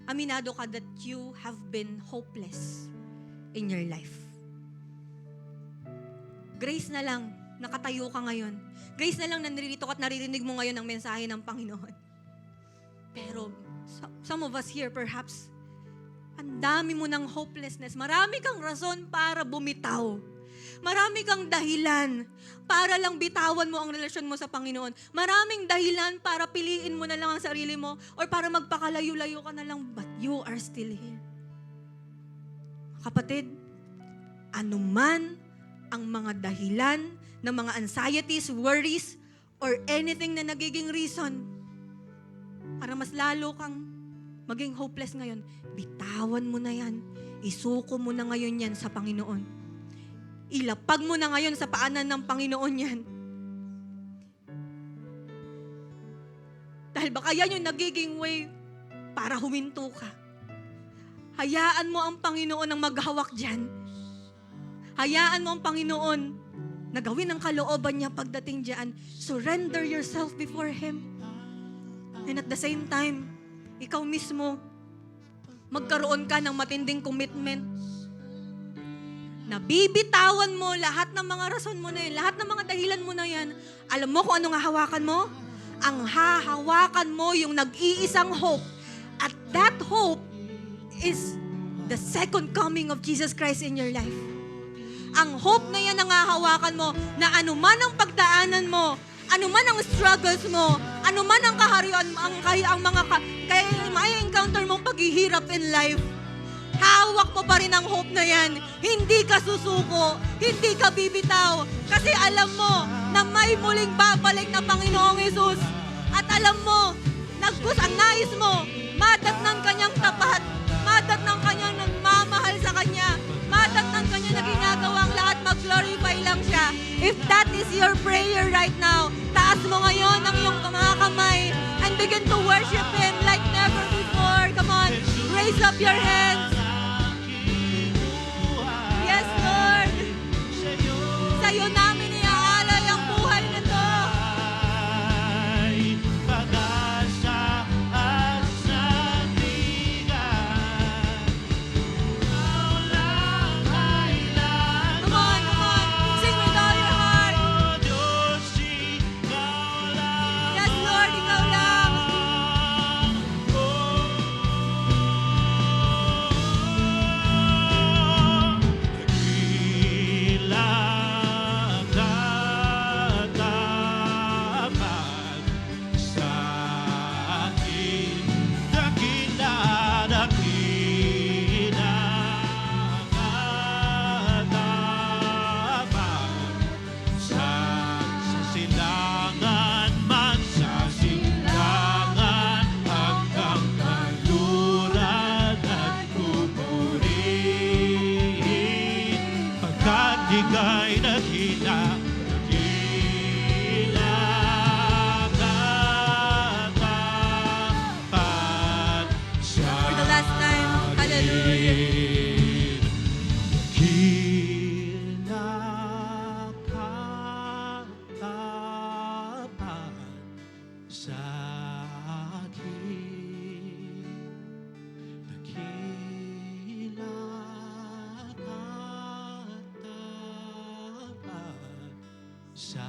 aminado ka that you have been hopeless in your life. Grace na lang, nakatayo ka ngayon. Grace na lang na naririto ka at naririnig mo ngayon ang mensahe ng Panginoon. Pero some of us here perhaps, ang dami mo ng hopelessness. Marami kang rason para bumitaw. Marami kang dahilan para lang bitawan mo ang relasyon mo sa Panginoon. Maraming dahilan para piliin mo na lang ang sarili mo or para magpakalayo-layo ka na lang, but you are still here. Kapatid, anuman ang mga dahilan ng mga anxieties, worries, or anything na nagiging reason para mas lalo kang maging hopeless ngayon, bitawan mo na yan. Isuko mo na ngayon yan sa Panginoon. Ilapag mo na ngayon sa paanan ng Panginoon yan. Dahil baka yan yung nagiging way para huminto ka. Hayaan mo ang Panginoon ang maghawak dyan. Hayaan mo ang Panginoon na gawin ang kalooban niya pagdating dyan. Surrender yourself before Him. And at the same time, ikaw mismo, magkaroon ka ng matinding commitment. Nabibitawan mo lahat ng mga rason mo na yan, lahat ng mga dahilan mo na yan. Alam mo kung anong hahawakan mo? Ang hahawakan mo yung nag-iisang hope. At that hope is the second coming of Jesus Christ in your life. Ang hope na yan ang hahawakan mo na anuman ang pagdaanan mo, anuman ang struggles mo, anuman ang kaharian, ang mga kaya may encounter mong paghihirap in life, hawak mo pa rin ang hope na yan. Hindi ka susuko, hindi ka bibitaw, kasi alam mo na may muling babalik na Panginoong Jesus. At alam mo, ang nais mo, madatnan kanyang tapat, madatnan kanyang nagmamahal sa kanya, madatnan kanya na ginagawa ang lahat, mag-glorify lang siya. If that is your prayer right now, taas mo ngayon ang iyong mga kamay and begin to worship Him like never before. Come on, raise up your hands. Yes, Lord. Sa'yo namin iaalay ang buhay na to. Come on, come on. Sing with all your heart. Yes, Lord, ikaw lang. sa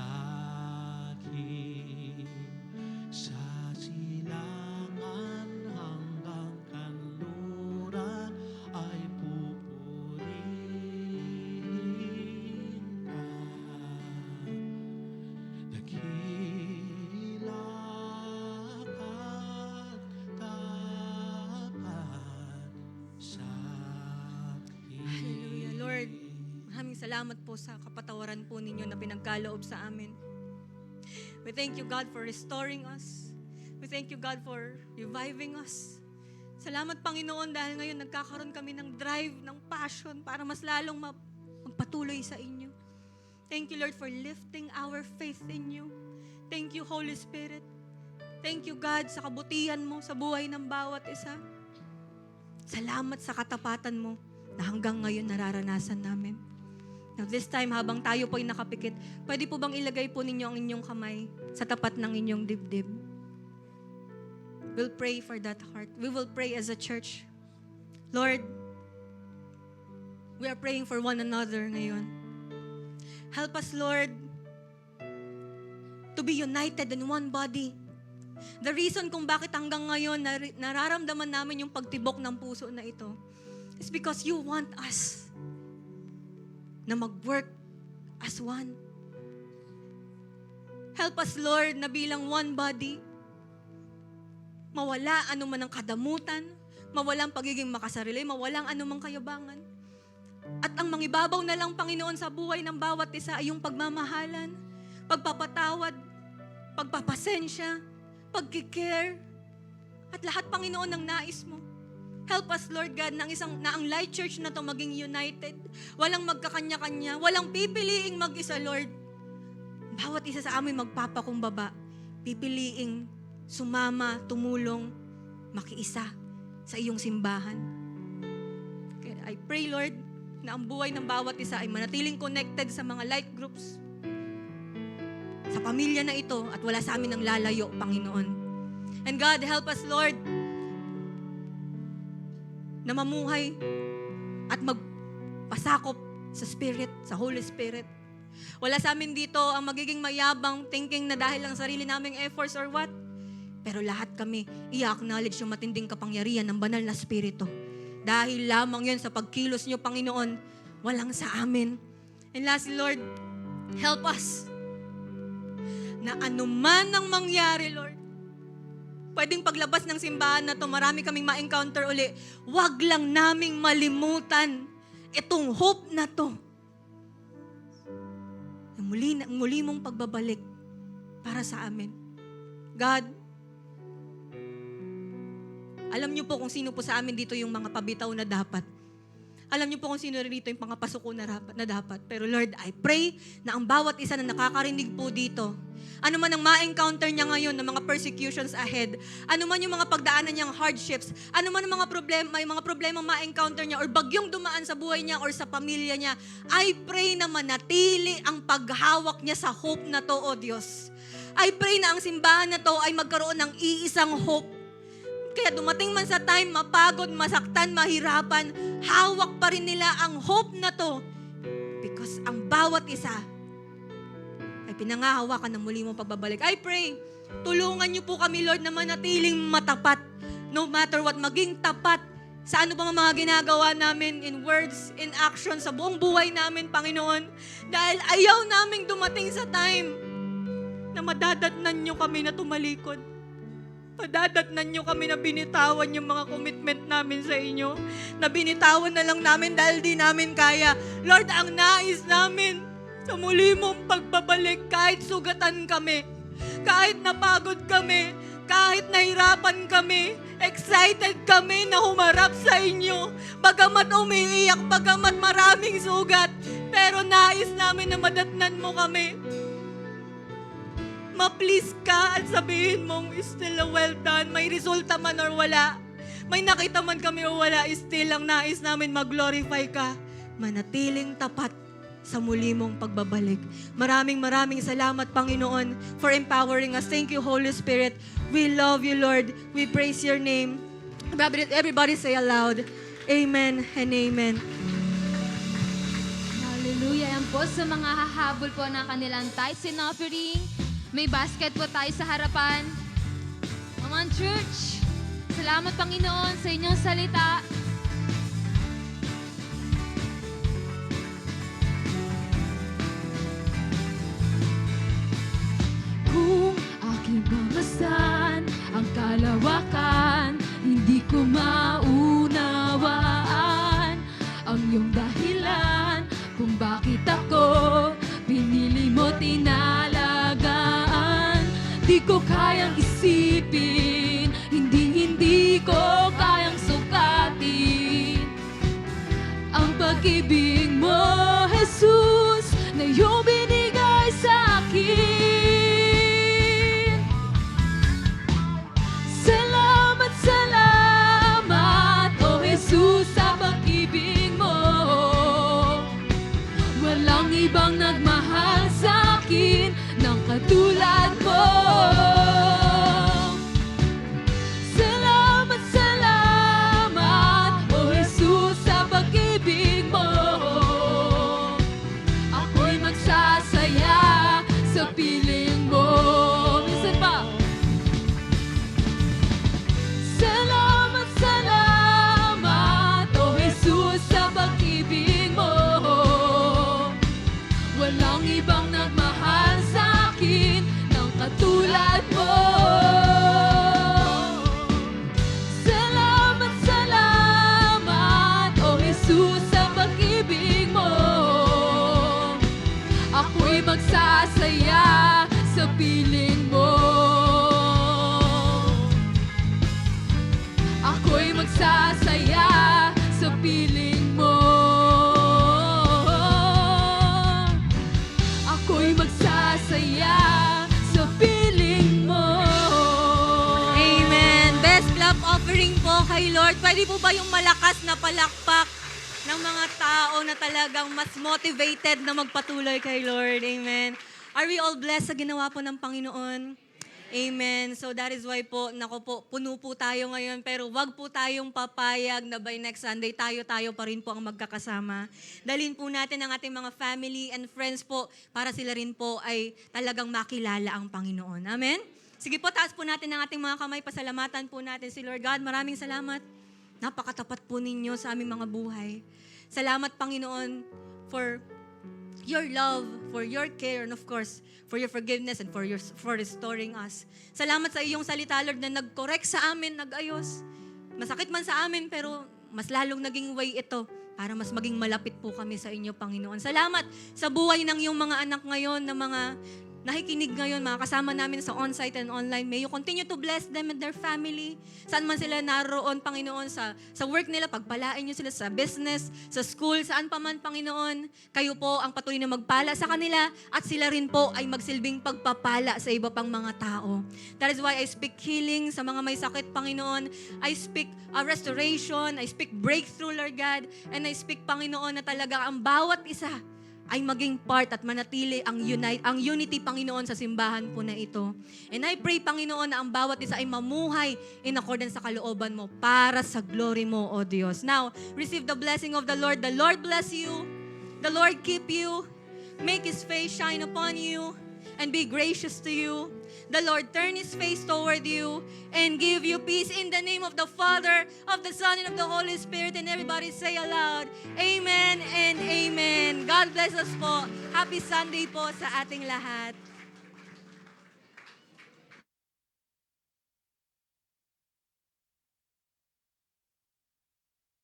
akin, sa silangan hanggang kanluran ay pupurihin ka. Dakila ka't tapat sa akin. Hallelujah, Lord. Maraming salamat po sa kapatawaran po ninyo na pinagkaloob sa amin. We thank you, God, for restoring us. We thank you, God, for reviving us. Salamat, Panginoon, dahil ngayon nagkakaroon kami ng drive, ng passion para mas lalong magpatuloy sa inyo. Thank you, Lord, for lifting our faith in you. Thank you, Holy Spirit. Thank you, God, sa kabutihan mo sa buhay ng bawat isa. Salamat sa katapatan mo na hanggang ngayon nararanasan namin. Now this time, habang tayo po ay nakapikit, pwede po bang ilagay po ninyo ang inyong kamay sa tapat ng inyong dibdib? We'll pray for that heart. We will pray as a church. Lord, we are praying for one another ngayon. Help us, Lord, to be united in one body. The reason kung bakit hanggang ngayon nararamdaman namin yung pagtibok ng puso na ito is because you want us na mag-work as one. Help us, Lord, na bilang one body, mawala anuman ang kadamutan, mawalang pagiging makasarili, mawalang anumang kayabangan. At ang mangibabaw na lang, Panginoon, sa buhay ng bawat isa ay yung pagmamahalan, pagpapatawad, pagpapasensya, pagkikare, at lahat, Panginoon, ng nais mo. Help us, Lord God, na ang Light Church na to maging united. Walang magkakanya-kanya, walang pipiliing mag-isa, Lord. Bawat isa sa amin magpapakumbaba, pipiliing sumama, tumulong, makiisa sa iyong simbahan. Kaya I pray, Lord, na ang buhay ng bawat isa ay manatiling connected sa mga light groups, sa pamilya na ito, at wala sa amin ng lalayo, Panginoon. And God, help us, Lord, na mamuhay at magpasakop sa Spirit, sa Holy Spirit. Wala sa amin dito ang magiging mayabang thinking na dahil lang sarili naming efforts or what. Pero lahat kami i-acknowledge yung matinding kapangyarihan ng banal na Spirito. Dahil lamang yun sa pagkilos nyo, Panginoon, walang sa amin. And lastly, Lord, help us na anuman ang mangyari, Lord, pwedeng paglabas ng simbahan na to, marami kaming ma-encounter uli. Wag lang naming malimutan itong hope na to. Muli mong pagbabalik para sa amin. God, alam niyo po kung sino po sa amin dito yung mga pabitaw na dapat. Alam niyo po kung sino rito yung mga pasuko na dapat. Pero Lord, I pray na ang bawat isa na nakakarinig po dito, ano man ang ma-encounter niya ngayon ng mga persecutions ahead, ano man yung mga pagdaanan niyang hardships, ano man ang mga problema ma-encounter niya or bagyong dumaan sa buhay niya or sa pamilya niya, I pray na manatili ang paghawak niya sa hope na to, O Diyos. I pray na ang simbahan na to ay magkaroon ng iisang hope. Kaya dumating man sa time, mapagod, masaktan, mahirapan, hawak pa rin nila ang hope na to. Because ang bawat isa ay pinangahawakan ng muli mong pagbabalik. I pray, tulungan niyo po kami, Lord, na manatiling matapat. No matter what, maging tapat sa ano ba mga ginagawa namin in words, in action, sa buong buhay namin, Panginoon. Dahil ayaw naming dumating sa time na madadatnan niyo kami na tumalikod. Padadatnan nyo kami na binitawan yung mga commitment namin sa inyo. Na binitawan na lang namin dahil di namin kaya. Lord, ang nais namin sa muli mong pagbabalik, kahit sugatan kami, kahit napagod kami, kahit nahirapan kami, excited kami na humarap sa inyo. Bagamat umiiyak, bagamat maraming sugat, pero nais namin na madatnan mo kami. Ma-please ka at sabihin mong still a well done. May resulta man or wala. May nakita man kami o wala, still ang nais namin mag-glorify ka. Manatiling tapat sa muli mong pagbabalik. Maraming salamat, Panginoon, for empowering us. Thank you, Holy Spirit. We love you, Lord. We praise your name. Everybody say aloud, Amen and Amen. Hallelujah. Hallelujah. Yan po sa mga hahabol po ng kanilang tithes and offering. May basket po tayo sa harapan. Come on, church. Salamat, Panginoon, sa inyong salita. Kung aking mamasdan ang kalawakan, hindi ko maunawaan ang iyong dahilan kung bakit ako pinili mo, tinalagaan. Di ko kayang isipin, hindi ko kayang sukatin ang pag-ibig mo, Jesus, na iyong binigay sa akin. Salamat, salamat, oh Jesus, sa pag-ibig mo. Walang ibang nagmahal sa akin ng katulad mo. Salamat, salamat, oh Jesus, sa pag-ibig mo. Ako'y magsasaya sa piling mo. Minsan pa. Salamat, salamat, oh Jesus, sa pag-ibig mo. Walang ibang nagmahal sa akin ng katulad mo. Salamat, salamat, oh Jesus, sa pag-ibig mo. Ako'y magsasaya sa piling mo. Ako'y magsasaya sa piling mo. Ako'y magsasaya sa piling mo. Amen. Best clap offering po kay Lord. Pwede po ba yung malakas na palakpak ng mga tao na talagang mas motivated na magpatuloy kay Lord? Amen. Are we all blessed sa ginawa po ng Panginoon? Amen. So that is why po, nako po, puno po tayo ngayon, pero wag po tayong papayag na by next Sunday, tayo pa rin po ang magkakasama. Dalhin po natin ang ating mga family and friends po para sila rin po ay talagang makilala ang Panginoon. Amen? Sige po, taas po natin ang ating mga kamay, pasalamatan po natin si Lord God. Maraming salamat. Napakatapat po ninyo sa aming mga buhay. Salamat, Panginoon, for your love, for your care, and of course, for your forgiveness and for restoring us. Salamat sa iyong salita, Lord, na nag-correct sa amin, nag-ayos. Masakit man sa amin, pero mas lalong naging way ito para mas maging malapit po kami sa inyo, Panginoon. Salamat sa buhay ng iyong mga anak ngayon, na mga nakikinig ngayon, mga kasama namin sa on-site and online. May you continue to bless them and their family. Saan man sila naroon, Panginoon, sa work nila, pagpalain niyo sila sa business, sa school, saan pa man, Panginoon. Kayo po ang patuloy na magpala sa kanila at sila rin po ay magsilbing pagpapala sa iba pang mga tao. That is why I speak healing sa mga may sakit, Panginoon. I speak restoration. I speak breakthrough, Lord God. And I speak, Panginoon, na talaga ang bawat isa ay maging part at manatili ang unity, Panginoon, sa simbahan po na ito. And I pray, Panginoon, na ang bawat isa ay mamuhay in accordance sa kalooban mo para sa glory mo, O Diyos. Now, receive the blessing of the Lord. The Lord bless you. The Lord keep you. Make His face shine upon you and be gracious to you. The Lord turn His face toward you and give you peace in the name of the Father, of the Son, and of the Holy Spirit. And everybody say aloud, Amen and Amen. God bless us po. Happy Sunday po sa ating lahat.